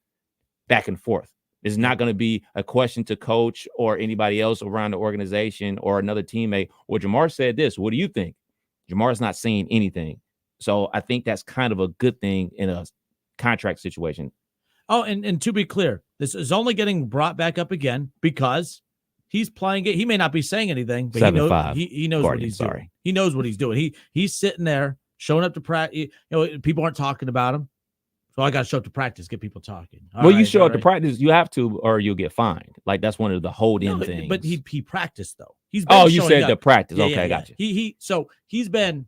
S2: back and forth. It's not going to be a question to coach or anybody else around the organization or another teammate. Well, Jamar said this. What do you think? Jamar's not saying anything. So I think that's kind of a good thing in a contract situation.
S1: Oh, and to be clear, this is only getting brought back up again because he's playing it. He may not be saying anything, but he knows what he's doing. He knows what he's doing. He's sitting there showing up to practice. People aren't talking about him. So I got to show up to practice, get people talking.
S2: You show up to practice, you have to, or you'll get fined. Like, that's one of the hold-in things.
S1: But he practiced, though. He's
S2: been you said the practice.
S1: Yeah,
S2: okay, gotcha.
S1: So he's been,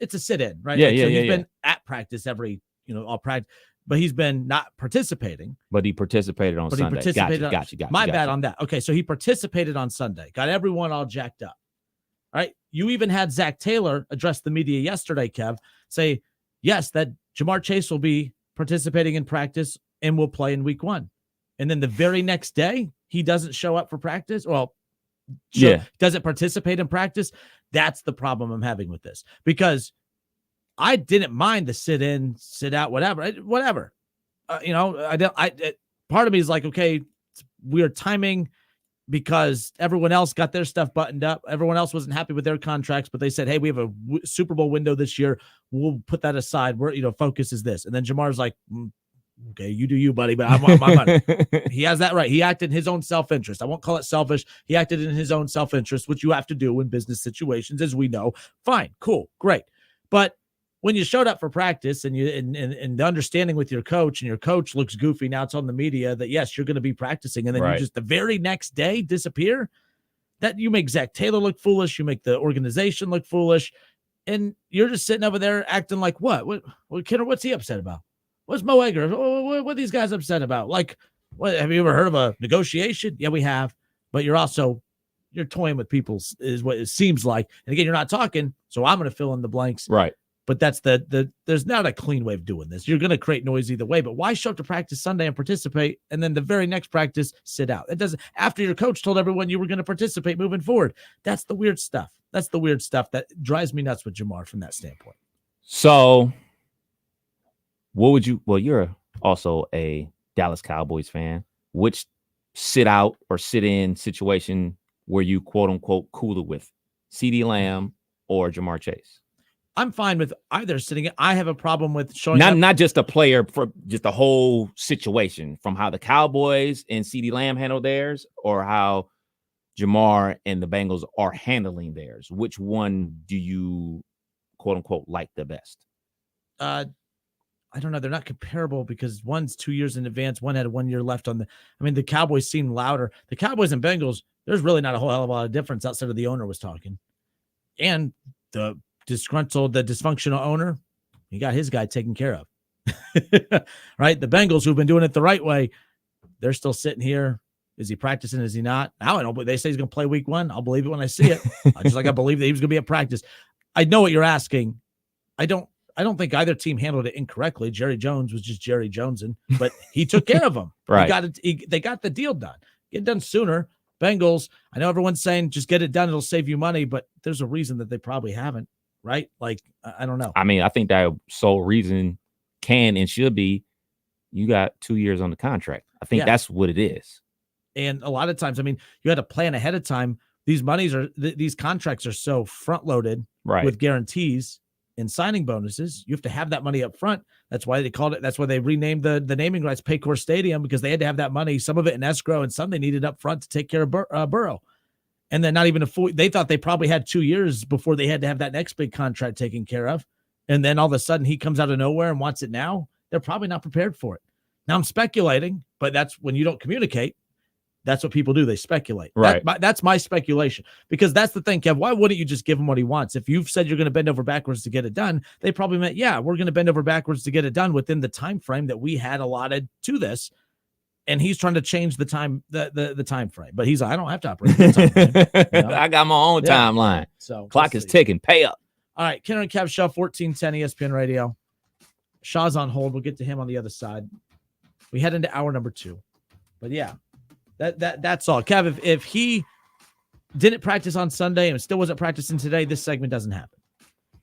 S1: it's a sit-in, right?
S2: Yeah,
S1: He's been at practice every, all practice. But he's been not participating.
S2: But he participated on Sunday. Gotcha.
S1: My bad on that. Okay, so he participated on Sunday. Got everyone all jacked up. All right. You even had Zach Taylor address the media yesterday, Kev, say, yes, that Jamar Chase will be participating in practice and will play in week 1. And then the very next day, he doesn't show up for practice. Well, doesn't participate in practice. That's the problem I'm having with this, because I didn't mind the sit in, sit out, whatever. Part of me is like, okay, we're timing because everyone else got their stuff buttoned up. Everyone else wasn't happy with their contracts, but they said, hey, we have a Super Bowl window this year. We'll put that aside. Focus is this. And then Jamar's like, okay, you do you, buddy, but I want my money. He has that right. He acted in his own self-interest. I won't call it selfish. He acted in his own self-interest, which you have to do in business situations, as we know. Fine, cool, great. But when you showed up for practice and the understanding with your coach, and your coach looks goofy, now it's on the media that, yes, you're going to be practicing, and then you just the very next day disappear, that you make Zach Taylor look foolish, you make the organization look foolish, and you're just sitting over there acting like what Kenner, what's he upset about? What's Mo Egger? What are these guys upset about? Like, what, have you ever heard of a negotiation? Yeah, we have, but you're toying with people is what it seems like. And again, you're not talking, so I'm going to fill in the blanks.
S2: Right.
S1: But that's there's not a clean way of doing this. You're going to create noise either way, but why show up to practice Sunday and participate, and then the very next practice sit out? It doesn't. After your coach told everyone you were going to participate moving forward, that's the weird stuff. That's the weird stuff that drives me nuts with Jamar from that standpoint.
S2: So, what would you? Well, you're also a Dallas Cowboys fan. Which sit out or sit in situation were you quote unquote cooler with, CeeDee Lamb or Jamar Chase?
S1: I'm fine with either sitting. I have a problem with showing
S2: not just a player, for just the whole situation, from how the Cowboys and CeeDee Lamb handle theirs, or how Jamar and the Bengals are handling theirs. Which one do you quote unquote like the best?
S1: I don't know. They're not comparable because one's 2 years in advance. One had 1 year left on the Cowboys seem louder. The Cowboys and Bengals, there's really not a whole hell of a lot of difference outside of the owner was talking. And the dysfunctional owner, he got his guy taken care of. Right? The Bengals, who've been doing it the right way, they're still sitting here. Is he practicing? Is he not? Now I don't. But they say he's going to play week 1. I'll believe it when I see it. Just like I believe that he was going to be at practice. I know what you're asking. I don't think either team handled it incorrectly. Jerry Jones was just Jerry Jonesing, but he took care of them.
S2: Right.
S1: They got the deal done. Get it done sooner. Bengals, I know everyone's saying just get it done. It'll save you money, but there's a reason that they probably haven't. Right? Like, I don't know.
S2: I mean, I think that sole reason can and should be you got 2 years on the contract. I think that's what it is.
S1: And a lot of times, I mean, you had to plan ahead of time. These contracts are so front loaded with guarantees and signing bonuses. You have to have that money up front. That's why they called it. That's why they renamed the naming rights Paycor Stadium, because they had to have that money, some of it in escrow and some they needed up front to take care of Burrow. And then not even they thought they probably had 2 years before they had to have that next big contract taken care of. And then all of a sudden he comes out of nowhere and wants it now. They're probably not prepared for it. Now I'm speculating, but that's when you don't communicate. That's what people do. They speculate.
S2: Right.
S1: That's my speculation, because that's the thing, Kev. Why wouldn't you just give him what he wants? If you've said you're going to bend over backwards to get it done, they probably meant, yeah, we're going to bend over backwards to get it done within the time frame that we had allotted to this. And he's trying to change the time frame, but he's like, I don't have to operate the time frame, you know?
S2: I got my own timeline.
S1: So
S2: clock is ticking. Pay up.
S1: All right, Kenner and Kev Show, 1410 ESPN Radio. Shaw's on hold. We'll get to him on the other side. We head into hour number 2. But yeah, that's all. Kev, if he didn't practice on Sunday and still wasn't practicing today, this segment doesn't happen.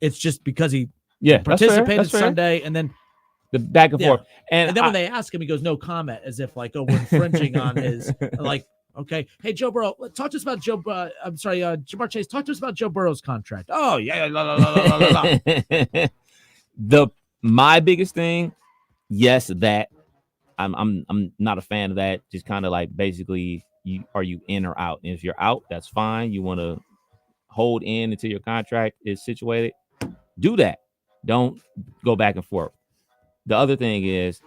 S1: It's just because he participated Sunday and then
S2: the back and forth.
S1: And then when they ask him, he goes, no comment, as if like, oh, we're infringing on his, like, okay. Hey, Joe Burrow, talk to us about Jamar Chase. Talk to us about Joe Burrow's contract. Oh, yeah.
S2: My biggest thing, yes, that I'm not a fan of that. Just kind of like basically, are you in or out? And if you're out, that's fine. You want to hold in until your contract is situated. Do that. Don't go back and forth. The other thing is,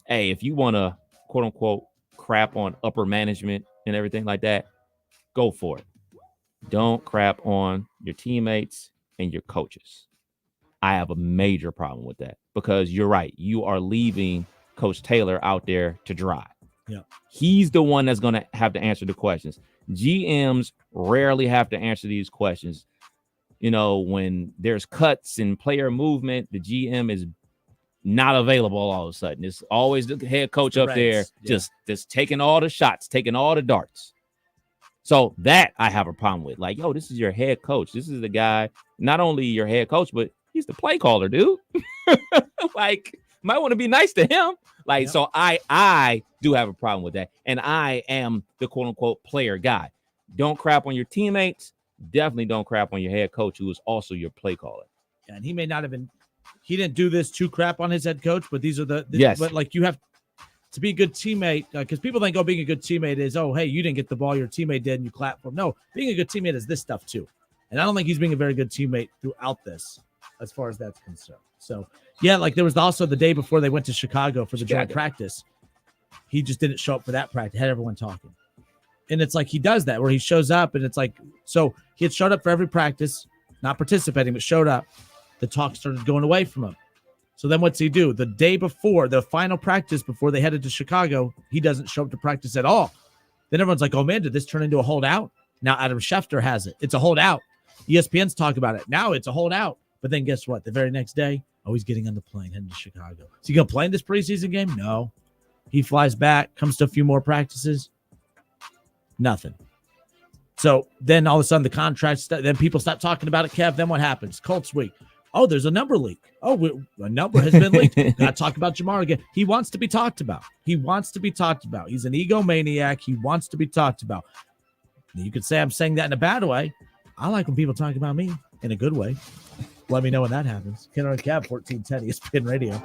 S2: hey, if you want to quote unquote crap on upper management and everything like that, go for it. Don't crap on your teammates and your coaches. I have a major problem with that, because you're right. You are leaving Coach Taylor out there to dry.
S1: Yeah.
S2: He's the one that's going to have to answer the questions. GMs rarely have to answer these questions. You know, when there's cuts and player movement, the GM is not available all of a sudden. It's always the head coach up there just taking all the shots, taking all the darts. So that I have a problem with. Like, yo, this is your head coach. This is the guy, not only your head coach, but he's the play caller, dude. Like, might want to be nice to him. Like, so I do have a problem with that. And I am the quote unquote player guy. Don't crap on your teammates. Definitely don't crap on your head coach, who is also your play caller.
S1: And he may not have been, he didn't do this to crap on his head coach, but these are but like, you have to be a good teammate, because people think, oh, being a good teammate is, oh, hey, you didn't get the ball, your teammate did, and you clap for him. No, being a good teammate is this stuff too. And I don't think he's being a very good teammate throughout this, as far as that's concerned. So, yeah, like there was also the day before they went to Chicago for the joint practice. He just didn't show up for that practice, had everyone talking. And it's like he does that, where he shows up, and it's like, so he had showed up for every practice, not participating, but showed up. The talk started going away from him. So then what's he do? The day before, the final practice before they headed to Chicago, he doesn't show up to practice at all. Then everyone's like, oh, man, did this turn into a holdout? Now Adam Schefter has it. It's a holdout. ESPN's talking about it. Now it's a holdout. But then guess what? The very next day, he's getting on the plane heading to Chicago. Is he going to play in this preseason game? No. He flies back, comes to a few more practices. Nothing. So then all of a sudden the contracts, then people stop talking about it, Kev. Then what happens? Colts week. Oh, there's a number leak. Oh, a number has been leaked. Got to talk about Jamar again. He wants to be talked about. He's an egomaniac. He wants to be talked about. You could say I'm saying that in a bad way. I like when people talk about me in a good way. Let me know when that happens. Kenner and Cab, 1410 ESPN Radio.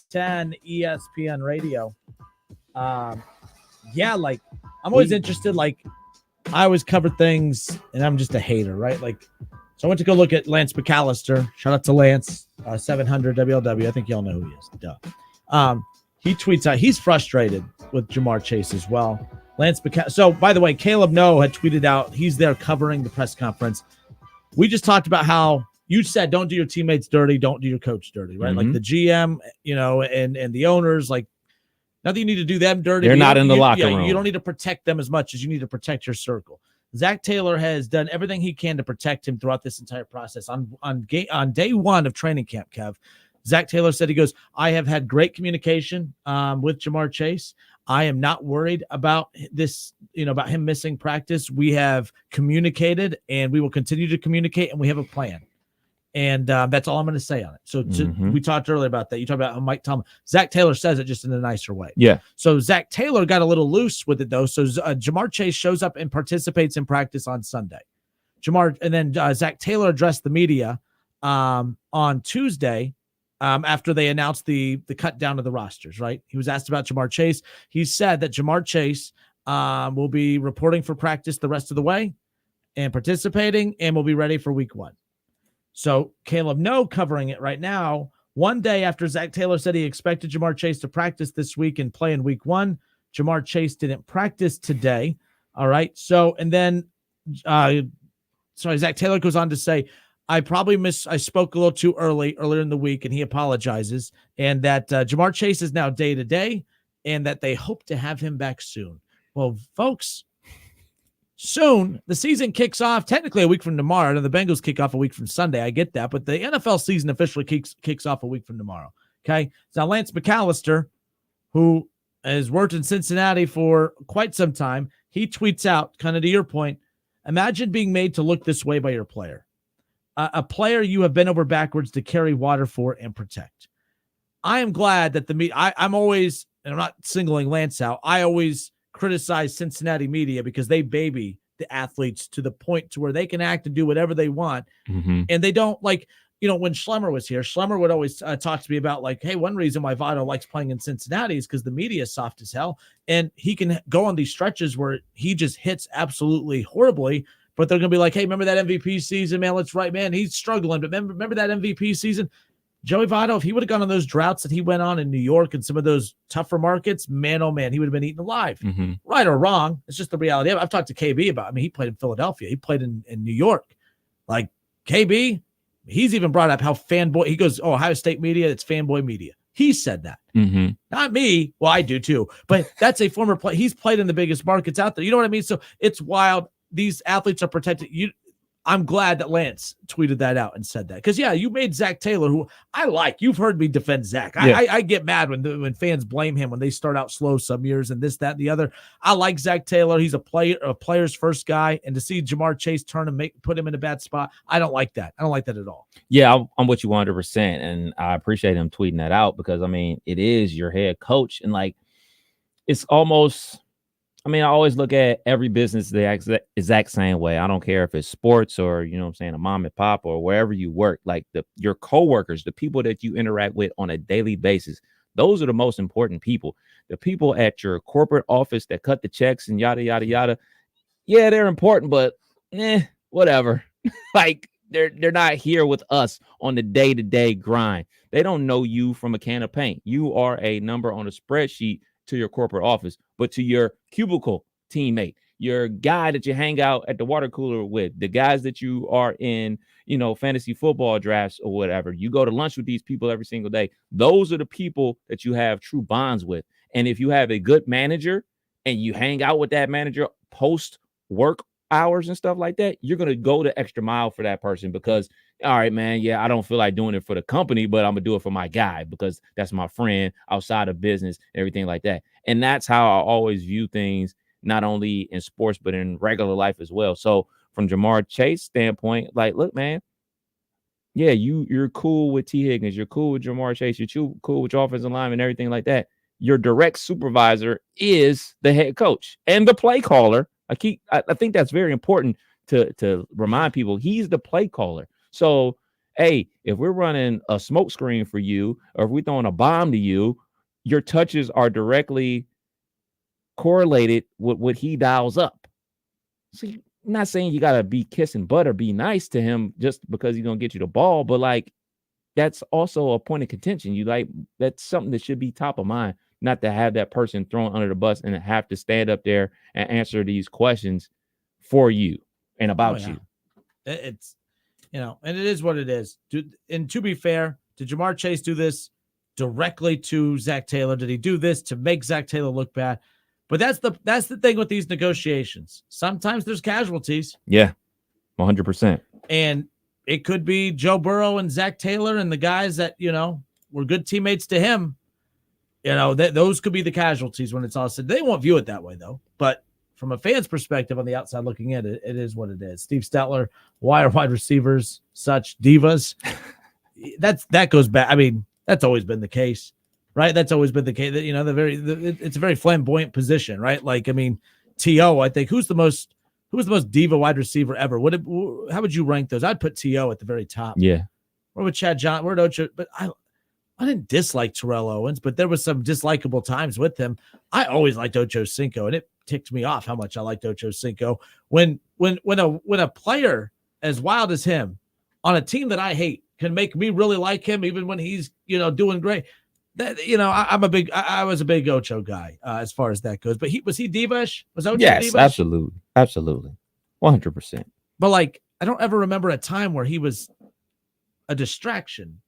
S1: 10 ESPN radio. Yeah, like I'm always interested. Like I always cover things, and I'm just a hater, right? Like, so I went to go look at Lance McAllister. Shout out to Lance, 700 WLW. I think y'all know who he is. Duh. He tweets out he's frustrated with Jamar Chase as well. Lance McAllister. So, by the way, Caleb No had tweeted out he's there covering the press conference. We just talked about how you said don't do your teammates dirty, don't do your coach dirty, right? Like the GM, and the owners, like. Not that you need to do them dirty.
S2: They're not in the locker room.
S1: You don't need to protect them as much as you need to protect your circle. Zach Taylor has done everything he can to protect him throughout this entire process. On day one of training camp, Kev, Zach Taylor said, he goes, I have had great communication with Jamar Chase. I am not worried about this, about him missing practice. We have communicated, and we will continue to communicate, and we have a plan. And that's all I'm going to say on it. So we talked earlier about that. You talked about how Mike Tomlin. Zach Taylor says it just in a nicer way.
S2: Yeah.
S1: So Zach Taylor got a little loose with it, though. So Jamar Chase shows up and participates in practice on Sunday. Zach Taylor addressed the media on Tuesday after they announced the cut down of the rosters, right? He was asked about Jamar Chase. He said that Jamar Chase will be reporting for practice the rest of the way and participating, and will be ready for week 1. So Caleb No covering it right now. One day after Zach Taylor said he expected Jamar Chase to practice this week and play in week 1, Jamar Chase didn't practice today. All right. So, and then, Zach Taylor goes on to say, I spoke a little too earlier in the week, and he apologizes, and that Jamar Chase is now day to day, and that they hope to have him back soon. Well, folks, soon, the season kicks off technically a week from tomorrow, and the Bengals kick off a week from Sunday. I get that, but the NFL season officially kicks off a week from tomorrow. Okay, so now Lance McAllister, who has worked in Cincinnati for quite some time, he tweets out, kind of to your point, imagine being made to look this way by your player, a player you have bent over backwards to carry water for and protect. I am glad that I'm always, and I'm not singling Lance out, I always criticize Cincinnati media because they baby the athletes to the point to where they can act and do whatever they want. And they don't, like, when Schlemmer was here, Schlemmer would always talk to me about, like, hey, one reason why Votto likes playing in Cincinnati is because the media is soft as hell, and he can go on these stretches where he just hits absolutely horribly, but they're going to be like, hey, remember that MVP season, man? That's right, man. He's struggling, but remember that MVP season? Joey Votto, if he would have gone on those droughts that he went on in New York and some of those tougher markets, man, oh man, he would have been eaten alive. Right or wrong, it's just the reality. I've talked to KB about it. I mean, he played in Philadelphia. He played in New York. Like, KB, he's even brought up how fanboy, he goes, Ohio State media, it's fanboy media. He said that. Not me. Well, I do too. But that's a former player. He's played in the biggest markets out there. You know what I mean? So it's wild. These athletes are protected. I'm glad that Lance tweeted that out and said that. Because, yeah, you made Zach Taylor, who I like. You've heard me defend Zach.
S2: Yeah.
S1: I get mad when fans blame him when they start out slow some years and this, that, and the other. I like Zach Taylor. He's a player's first guy. And to see Jamar Chase turn and put him in a bad spot, I don't like that. I don't like that at all.
S2: Yeah, I'm with you 100%. And I appreciate him tweeting that out because, I mean, it is your head coach. And, like, it's almost – I mean, I always look at every business the exact same way. I don't care if it's sports or, a mom and pop or wherever you work, like your coworkers, the people that you interact with on a daily basis. Those are the most important people. The people at your corporate office that cut the checks and yada, yada, yada. Yeah, they're important, but whatever. Like they're not here with us on the day-to-day grind. They don't know you from a can of paint. You are a number on a spreadsheet to your corporate office, but to your cubicle teammate, your guy that you hang out at the water cooler with, the guys that you are in, fantasy football drafts or whatever. You go to lunch with these people every single day. Those are the people that you have true bonds with. And if you have a good manager and you hang out with that manager post work hours and stuff like that, you're going to go the extra mile for that person because, all right, man, yeah, I don't feel like doing it for the company, but I'm going to do it for my guy because that's my friend outside of business, everything like that. And that's how I always view things, not only in sports, but in regular life as well. So from Jamar Chase standpoint, like, look, man, yeah, you're cool with T. Higgins. You're cool with Jamar Chase. You're cool with your offensive line and everything like that. Your direct supervisor is the head coach and the play caller. I think that's very important to remind people. He's the play caller. So hey, if we're running a smoke screen for you, or if we're throwing a bomb to you, your touches are directly correlated with what he dials up. So I'm not saying you gotta be kissing butt or be nice to him just because he's gonna get you the ball, but like that's also a point of contention. You like that's something that should be top of mind, not to have that person thrown under the bus and have to stand up there and answer these questions for you and about you.
S1: It's and it is what it is. And to be fair, did Jamar Chase do this directly to Zach Taylor? Did he do this to make Zach Taylor look bad? But that's the thing with these negotiations. Sometimes there's casualties.
S2: Yeah, 100%.
S1: And it could be Joe Burrow and Zach Taylor and the guys that, were good teammates to him. Those could be the casualties when it's all said. They won't view it that way, though. But from a fan's perspective on the outside looking in, it is what it is. Steve Stetler, why are wide receivers such divas? That goes back. I mean, that's always been the case, right? That's always been the case. It's a very flamboyant position, right? Like, I mean, T.O., I think, who's the most diva wide receiver ever? How would you rank those? I'd put T.O. at the very top.
S2: Yeah.
S1: Where would Chad John? Where'd Ocho? But I didn't dislike Terrell Owens, but there was some dislikable times with him. I always liked Ocho Cinco, and it ticked me off how much I liked Ocho Cinco. When a player as wild as him on a team that I hate can make me really like him, even when he's doing great. That I was a big Ocho guy as far as that goes. But was he diva-ish? Was Ocho
S2: yes,
S1: diva-ish?
S2: absolutely, 100%.
S1: But like, I don't ever remember a time where he was a distraction,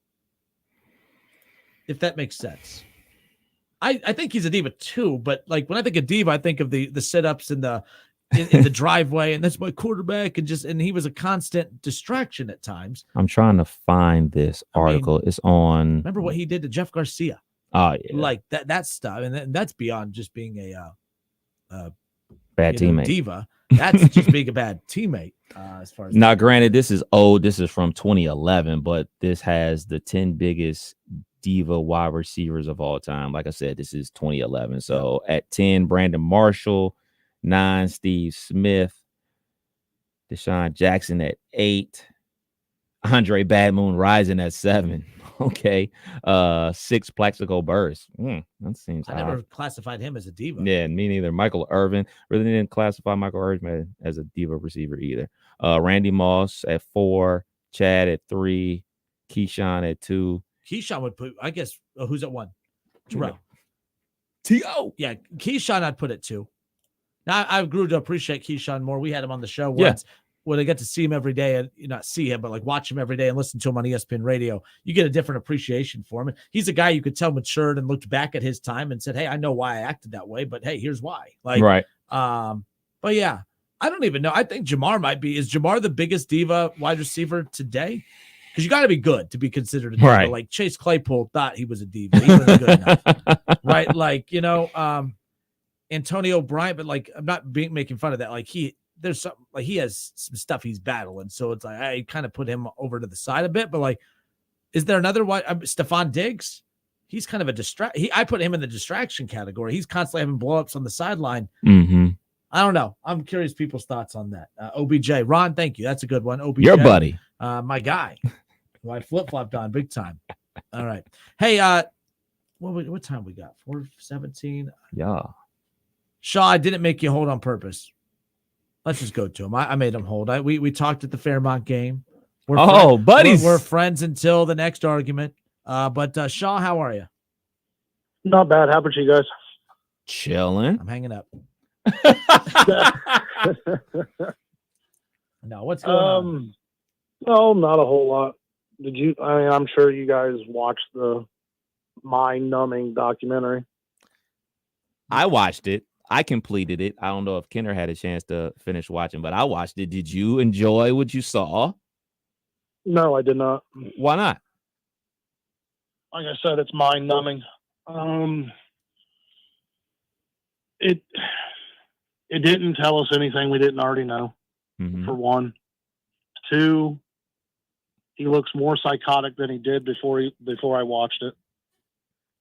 S1: if that makes sense. I think he's a diva too, but like when I think of diva, I think of the sit-ups in the driveway, and that's my quarterback, and he was a constant distraction at times.
S2: I'm trying to find this article. It's on.
S1: Remember what he did to Jeff Garcia?
S2: Oh yeah,
S1: like that stuff, and that's beyond just being a
S2: bad teammate.
S1: Diva. That's just being a bad teammate. As far as
S2: now, granted, this is old. This is from 2011, but this has the 10 biggest diva wide receivers of all time. Like I said, this is 2011. So at 10, Brandon Marshall. 9, Steve Smith. Deshaun Jackson at 8. Andre Bad Moon Rising at 7. Okay. 6, Plaxico Burress. That seems
S1: I never classified him as a diva.
S2: Yeah, me neither. Michael Irvin. Really didn't classify Michael Irvin as a diva receiver either. Randy Moss at 4. Chad at 3. Keyshawn at 2.
S1: Keyshawn would put, I guess, who's at 1? Terrell.
S2: T.O.
S1: Yeah, Keyshawn I'd put at 2. Now, I grew to appreciate Keyshawn more. We had him on the show once when I get to see him every day, and not see him, but like watch him every day and listen to him on ESPN radio. You get a different appreciation for him. And he's a guy you could tell matured and looked back at his time and said, "Hey, I know why I acted that way, but hey, here's why." Like,
S2: right.
S1: But yeah, I don't even know. I think Jamar might be. Is Jamar the biggest diva wide receiver today? Because you got to be good to be considered a diva.
S2: Right.
S1: Like Chase Claypool thought he was a diva. He wasn't good enough, right? Like Antonio Bryant, but like I'm not making fun of that. Like there's something like he has some stuff he's battling, so it's like I kind of put him over to the side a bit. But like, is there another one? Stephon Diggs, he's kind of a I put him in the distraction category. He's constantly having blowups on the sideline.
S2: Mm-hmm.
S1: I don't know. I'm curious people's thoughts on that. OBJ, Ron, thank you. That's a good one. OBJ,
S2: your buddy,
S1: my guy, who I flip flopped on big time. All right, hey, what time we got? 4:17.
S2: Yeah.
S1: Shaw, I didn't make you hold on purpose. Let's just go to him. I made him hold. We talked at the Fairmont game.
S2: Buddies.
S1: We're friends until the next argument. But Shaw, how are you?
S4: Not bad. How about you guys?
S2: Chilling.
S1: I'm hanging up. No, what's going on?
S4: No, not a whole lot. Did you? I'm sure you guys watched the mind-numbing documentary.
S2: I watched it. I completed it. I don't know if Kenner had a chance to finish watching, but I watched it. Did you enjoy what you saw?
S4: No, I did not.
S2: Why not?
S4: Like I said, it's mind-numbing. It didn't tell us anything we didn't already know, for one. 2, he looks more psychotic than he did before I watched it.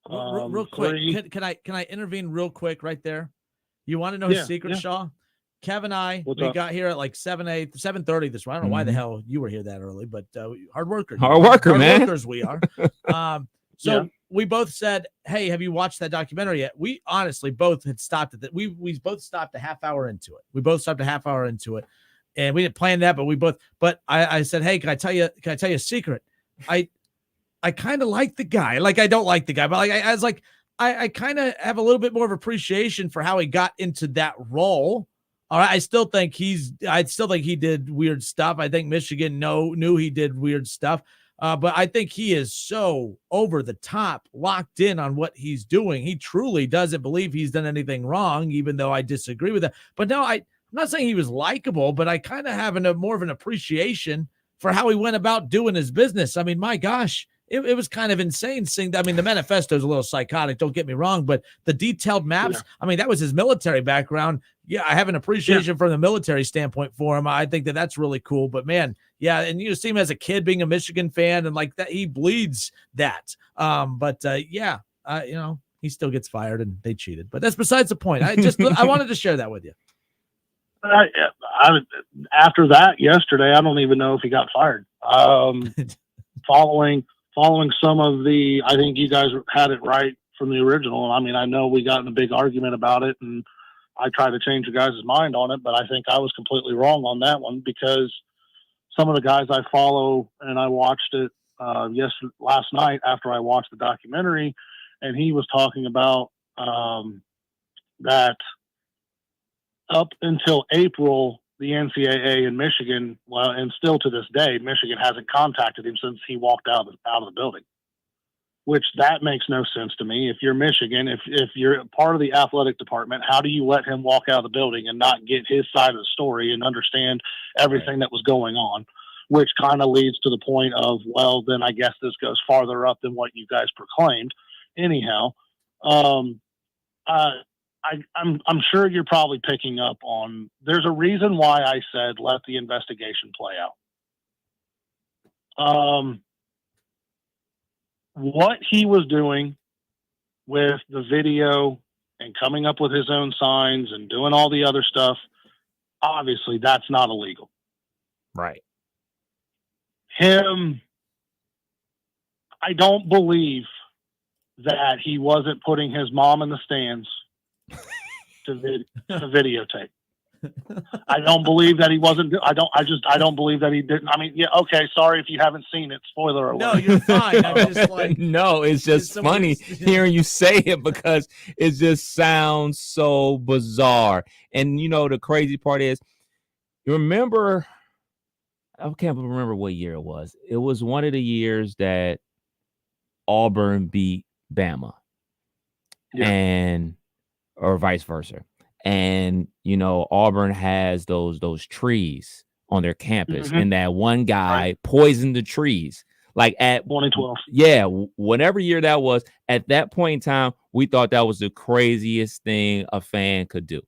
S1: Real quick,
S4: 3,
S1: can I intervene real quick right there? You want to know his secret,
S4: yeah.
S1: Shaw? Kev and I,
S4: What's
S1: we
S4: up?
S1: got here at like 7:30 this morning. I don't know why the hell you were here that early, but hard worker.
S2: Hard man.
S1: Workers we are. So we both said, hey, have you watched that documentary yet? We honestly both had stopped at that. We both stopped a half hour into it. And we didn't plan that, but I said, hey, can I tell you a secret? I kind of like the guy. Like, I don't like the guy, but like, I was like, I kind of have a little bit more of appreciation for how he got into that role. All right. I still think he did weird stuff. I think Michigan knew he did weird stuff. But I think he is so over the top, locked in on what he's doing. He truly doesn't believe he's done anything wrong, even though I disagree with that. But no, I'm not saying he was likable, but I kind of have more of an appreciation for how he went about doing his business. I mean, my gosh, it was kind of insane seeing that. I mean, the manifesto is a little psychotic, don't get me wrong, but the detailed maps, I mean, that was his military background. Yeah, I have an appreciation from the military standpoint for him. I think that's really cool. But man, yeah, and you see him as a kid being a Michigan fan, and like that, he bleeds that. He still gets fired, and they cheated. But that's besides the point. I wanted to share that with you.
S4: After that yesterday, I don't even know if he got fired. Following some of the, I think you guys had it right from the original. I mean, I know we got in a big argument about it, and I tried to change the guys' mind on it, but I think I was completely wrong on that one, because some of the guys I follow, and I watched it last night after I watched the documentary, and he was talking about that up until April, the NCAA in Michigan, well, and still to this day, Michigan hasn't contacted him since he walked out of the building. Which that makes no sense to me. If you're Michigan, if you're part of the athletic department, how do you let him walk out of the building and not get his side of the story and understand everything that was going on? Which kind of leads to the point of, well, then I guess this goes farther up than what you guys proclaimed. Anyhow, I'm sure you're probably picking up on. There's a reason why I said let the investigation play out. What he was doing with the video and coming up with his own signs and doing all the other stuff, obviously that's not illegal.
S2: Right.
S4: Him, I don't believe that he wasn't putting his mom in the stands to videotape. I don't believe that he wasn't. I don't believe that he didn't. I mean, yeah, okay. Sorry if you haven't seen it. Spoiler alert.
S1: No, you're fine. I'm just like,
S2: no, it's just funny hearing you say it, because it just sounds so bizarre. And you know, the crazy part is, you remember, I can't remember what year it was. It was one of the years that Auburn beat Bama, or vice versa. And you know, Auburn has those trees on their campus, and that one guy poisoned the trees. Like at
S4: 2012.
S2: Yeah, whatever year that was, at that point in time, we thought that was the craziest thing a fan could do.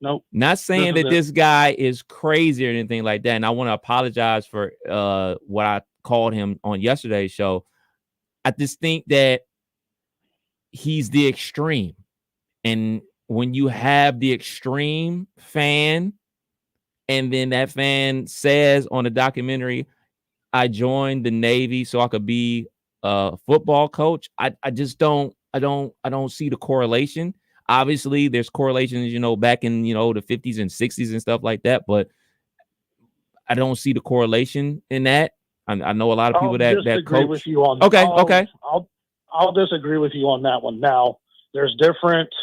S4: Nope.
S2: Not saying that this guy is crazy or anything like that. And I want to apologize for what I called him on yesterday's show. I just think that he's the extreme. And when you have the extreme fan, and then that fan says on the documentary, I joined the Navy so I could be a football coach, I don't see the correlation. Obviously, there's correlations, you know, back in, you know, the 50s and 60s and stuff like that, but I don't see the correlation in that. I know a lot of people that coach.
S4: With you on
S2: okay.
S4: I'll disagree with you on that one. Now, there's different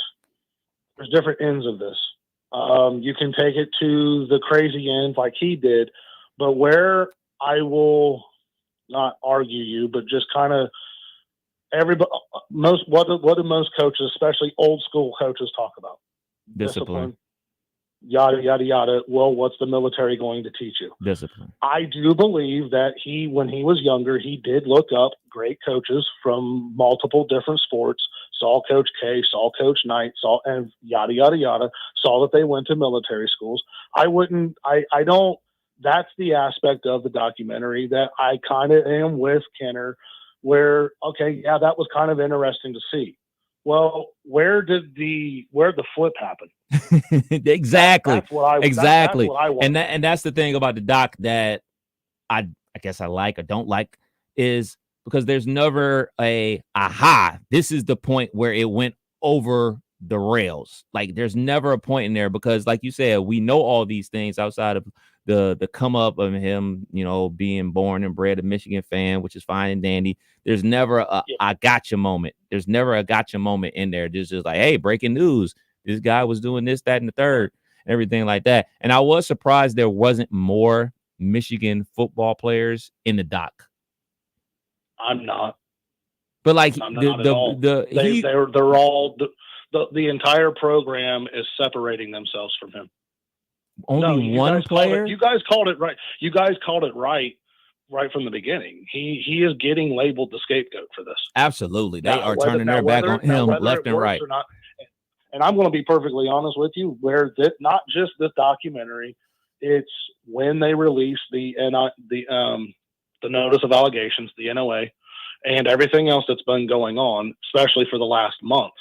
S4: ends of this. You can take it to the crazy end like he did, but where I will not argue you, but just kind of what do most coaches, especially old school coaches, talk about?
S2: Discipline.
S4: Yada, yada, yada. Well, what's the military going to teach you?
S2: Discipline. I
S4: do believe that when he was younger, he did look up great coaches from multiple different sports, saw Coach K, saw Coach Knight, and yada, yada, yada, saw that they went to military schools. That's the aspect of the documentary that I kind of am with Kenner, where, okay, yeah, that was kind of interesting to see. Well, where the flip happen?
S2: Exactly.
S4: That's what I
S2: exactly.
S4: That's what I want.
S2: And that's the thing about the doc that I guess I like or don't like is because there's never a aha. This is the point where it went over the rails. Like there's never a point in there because, like you said, we know all these things outside of the come up of him, being born and bred a Michigan fan, which is fine and dandy. There's never a I gotcha moment. There's never a gotcha moment in there. There's just like, hey, breaking news. This guy was doing this, that, and the third, everything like that. And I was surprised there wasn't more Michigan football players in the doc.
S4: I'm not.
S2: But like
S4: I'm not at all. They're all the entire program is separating themselves from him.
S2: Only one player.
S4: You guys called it right. You guys called it right from the beginning. He is getting labeled the scapegoat for this.
S2: Absolutely, they are turning their back on him left and right.
S4: And I'm going to be perfectly honest with you, where not just this documentary, it's when they released the notice of allegations, the NOA, and everything else that's been going on, especially for the last month.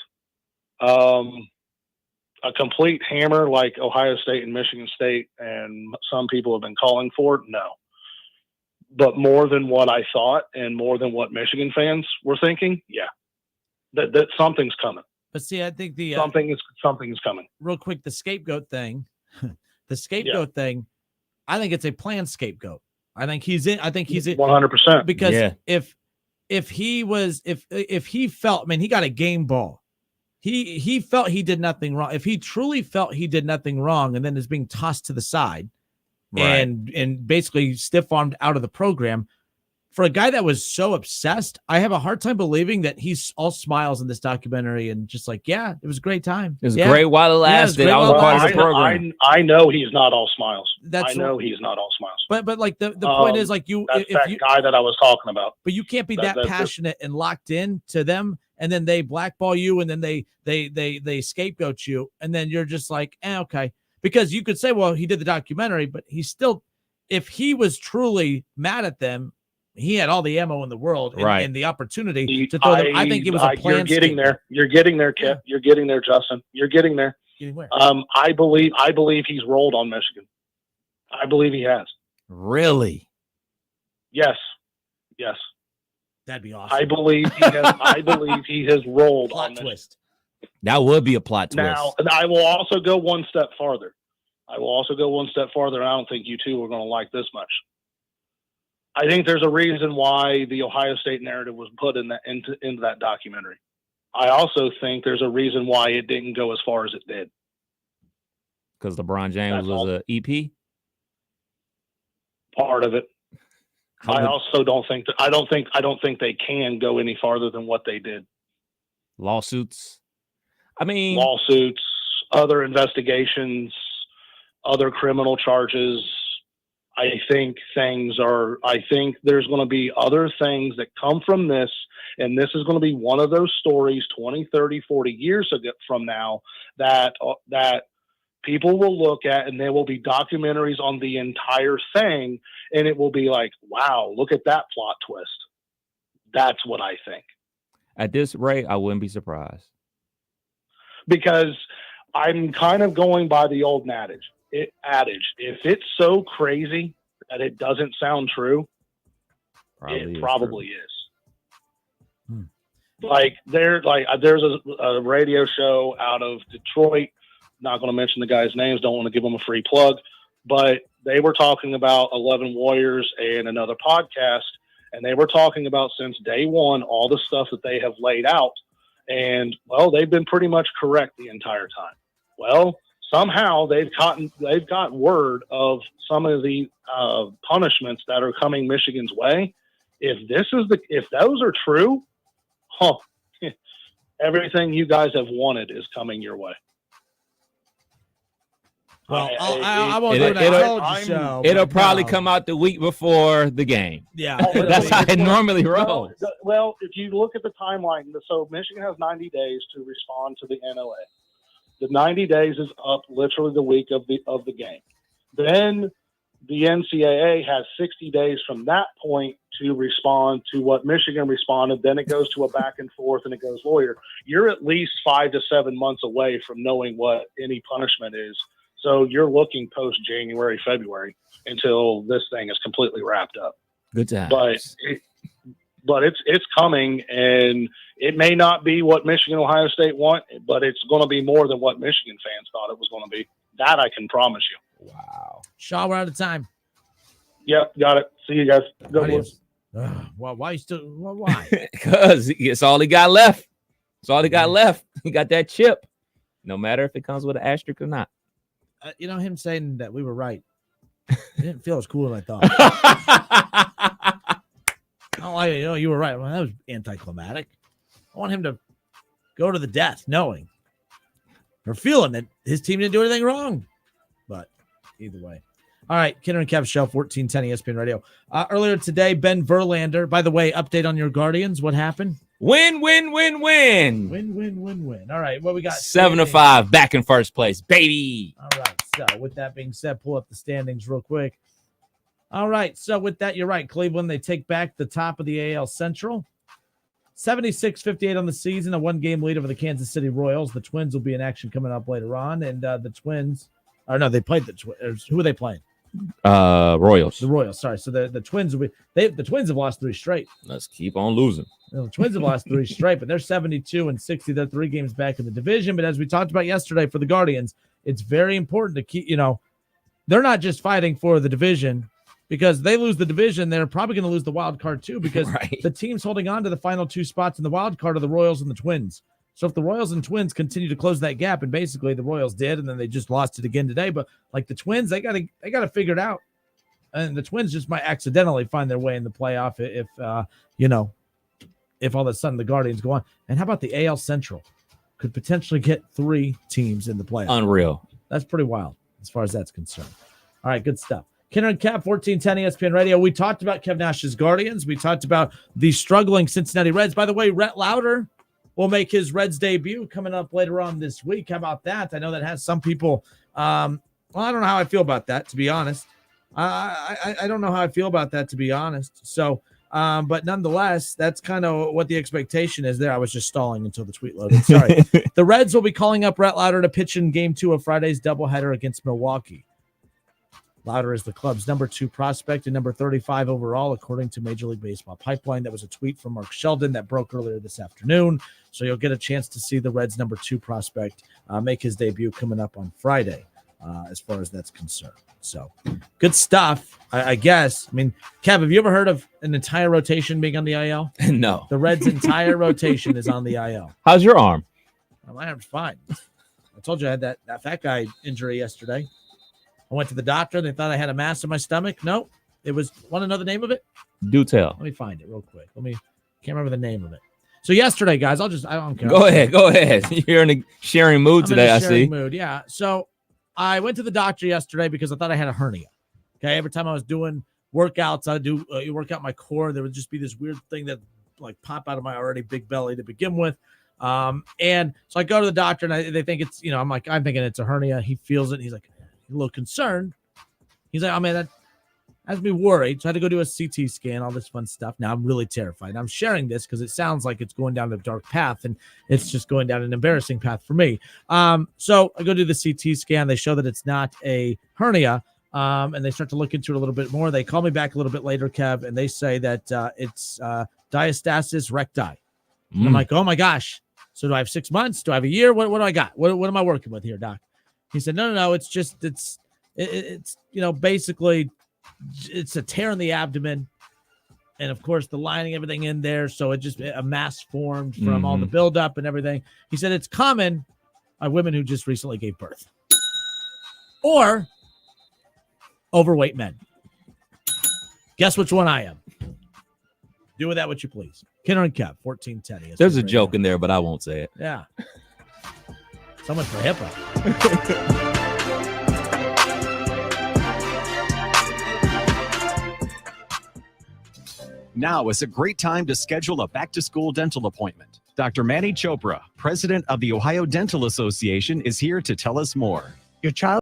S4: A complete hammer like Ohio State and Michigan State, and some people have been calling for it. No, but more than what I thought, and more than what Michigan fans were thinking. Yeah, that something's coming.
S1: But see, I think
S4: something is coming.
S1: Real quick, the scapegoat thing, thing. I think it's a planned scapegoat. I think he's in. I think he's in
S4: 100%.
S1: Because if he felt, I mean, he got a game ball. He felt he did nothing wrong. If he truly felt he did nothing wrong, and then is being tossed to the side, right, and basically stiff-armed out of the program, for a guy that was so obsessed, I have a hard time believing that he's all smiles in this documentary and just like, yeah, it was a great time.
S2: It was great while it lasted. I was part of the program.
S4: I know he's not all smiles. He's not all smiles.
S1: But like the point is, like,
S4: that's that guy that I was talking about.
S1: But you can't be that passionate and locked in to them, and then they blackball you, and then they scapegoat you, and then you're just like, okay. Because you could say, well, he did the documentary, but he still, if he was truly mad at them, he had all the ammo in the world and the opportunity to throw them. I think it was a plan.
S4: You're getting there. You're getting there, Kip. You're getting there, Justin. You're getting there.
S1: Getting where?
S4: I believe he's rolled on Michigan. I believe he has.
S2: Really?
S4: Yes.
S1: That'd be awesome.
S4: I believe he has. I believe he has rolled
S1: plot
S4: on
S1: twist.
S2: Michigan. That would be a plot twist.
S4: Now, and I will also go one step farther. I don't think you two are going to like this much. I think there's a reason why the Ohio State narrative was put into that documentary. I also think there's a reason why it didn't go as far as it did.
S2: Because LeBron James was an EP?
S4: Part of it. I also don't think I don't think they can go any farther than what they did.
S2: Lawsuits,
S4: other investigations, other criminal charges. I think there's going to be other things that come from this, and this is going to be one of those stories 20, 30, 40 years from now that people will look at, and there will be documentaries on the entire thing, and it will be like, wow, look at that plot twist. That's what I think.
S2: At this rate, I wouldn't be surprised.
S4: Because I'm kind of going by the old adage. If it's so crazy that it doesn't sound true, it probably is. There's a radio show out of Detroit. Not going to mention the guys' names. Don't want to give them a free plug, but they were talking about 11 Warriors and another podcast, and they were talking about since day one all the stuff that they have laid out, and they've been pretty much correct the entire time. Well, somehow they've got word of some of the punishments that are coming Michigan's way. If those are true, everything you guys have wanted is coming your way.
S1: Well, I won't do what I told you so.
S2: It'll probably come out the week before the game.
S1: Yeah.
S2: That's how it normally rolls.
S4: Well, if you look at the timeline, so Michigan has 90 days to respond to the NOA. The 90 days is up literally the week of the game. Then the NCAA has 60 days from that point to respond to what Michigan responded. Then it goes to a back and forth, and it goes lawyer. You're at least 5 to 7 months away from knowing what any punishment is. So you're looking post January, February until this thing is completely wrapped up.
S2: Good times.
S4: But it's coming, and it may not be what Michigan, Ohio State want, but it's going to be more than what Michigan fans thought it was going to be. That I can promise you.
S2: Wow.
S1: Shaw, we're out of time.
S4: Yep, got it. See you guys. Go
S1: Adios. Why you still? Why?
S2: Because it's all he got left. It's all he got left. He got that chip. No matter if it comes with an asterisk or not.
S1: Him saying that we were right. It didn't feel as cool as I thought. You were right. Well, that was anticlimactic. I want him to go to the death knowing or feeling that his team didn't do anything wrong. But either way. All right, Kenner and Kev Show, 1410 ESPN Radio. Earlier today, Ben Verlander. By the way, update on your Guardians. What happened?
S2: Win.
S1: Win. All right, what we got?
S2: 7-5, back in first place, baby.
S1: All right, so with that being said, pull up the standings real quick. All right, so with that, you're right. Cleveland, they take back the top of the AL Central. 76-58 on the season, a one-game lead over the Kansas City Royals. The Twins will be in action coming up later on, and the Twins – or no, they played the Twins. Who are they playing?
S2: Royals.
S1: The Royals, sorry. So the Twins will be – the Twins have lost 3 straight.
S2: Let's keep on losing.
S1: The Twins have lost 3 straight, but they're 72-60. They're 3 games back in the division. But as we talked about yesterday for the Guardians, it's very important to keep – they're not just fighting for the division – because they lose the division, they're probably going to lose the wild card too, because the teams holding on to the final 2 spots in the wild card are the Royals and the Twins. So if the Royals and Twins continue to close that gap, and basically the Royals did, and then they just lost it again today, but like the Twins, they got to figure it out. And the Twins just might accidentally find their way in the playoff if all of a sudden the Guardians go on. And how about the AL Central? Could potentially get 3 teams in the playoff.
S2: Unreal.
S1: That's pretty wild as far as that's concerned. All right, good stuff. Kenner and Kev, 1410 ESPN Radio. We talked about Kev Nash's Guardians. We talked about the struggling Cincinnati Reds. By the way, Rhett Lauder will make his Reds debut coming up later on this week. How about that? I know that has some people. I don't know how I feel about that, to be honest. I don't know how I feel about that, to be honest. So, but nonetheless, that's kind of what the expectation is there. I was just stalling until the tweet loaded. Sorry. The Reds will be calling up Rhett Lauder to pitch in Game 2 of Friday's doubleheader against Milwaukee. Lauder is the club's number 2 prospect and number 35 overall, according to Major League Baseball Pipeline. That was a tweet from Mark Sheldon that broke earlier this afternoon. So you'll get a chance to see the Reds' number 2 prospect make his debut coming up on Friday, as far as that's concerned. So good stuff, I guess. I mean, Kev, have you ever heard of an entire rotation being on the IL?
S2: No.
S1: The Reds' entire rotation is on the IL.
S2: How's your arm?
S1: Well, my arm's fine. I told you I had that fat guy injury yesterday. I went to the doctor. They thought I had a mass in my stomach. No, it was. Want to know the name of it?
S2: Do tell.
S1: Let me find it real quick. Can't remember the name of it. So yesterday, guys, I don't care.
S2: Go ahead. You're in a sharing mood today, I see.
S1: Mood, yeah. So I went to the doctor yesterday because I thought I had a hernia. Okay, every time I was doing workouts, I do work out my core. There would just be this weird thing that like pop out of my already big belly to begin with. And so I go to the doctor, and they think it's I'm thinking it's a hernia. He feels it. And he's like, a little concerned. He's like, oh man, that has me worried. So I had to go do a CT scan, all this fun stuff. Now I'm really terrified. I'm sharing this because it sounds like it's going down a dark path, and it's just going down an embarrassing path for me. So I go do the CT scan. They show that it's not a hernia. And they start to look into it a little bit more. They call me back a little bit later, Kev, and they say that it's diastasis recti. And I'm like, oh my gosh. So do I have 6 months? Do I have a year? What do I got? What am I working with here, doc? He said, no. It's just, it's basically it's a tear in the abdomen. And of course the lining, everything in there. So it just a mass formed from all the buildup and everything. He said, it's common by women who just recently gave birth or overweight men. Guess which one I am. Do with that what you please. Kenner and Kev, 1410.
S2: There's a joke in there, but I won't say it.
S1: Yeah. So much for HIPAA.
S5: Now is a great time to schedule a back-to-school dental appointment. Dr. Manny Chopra, president of the Ohio Dental Association, is here to tell us more.
S6: Your child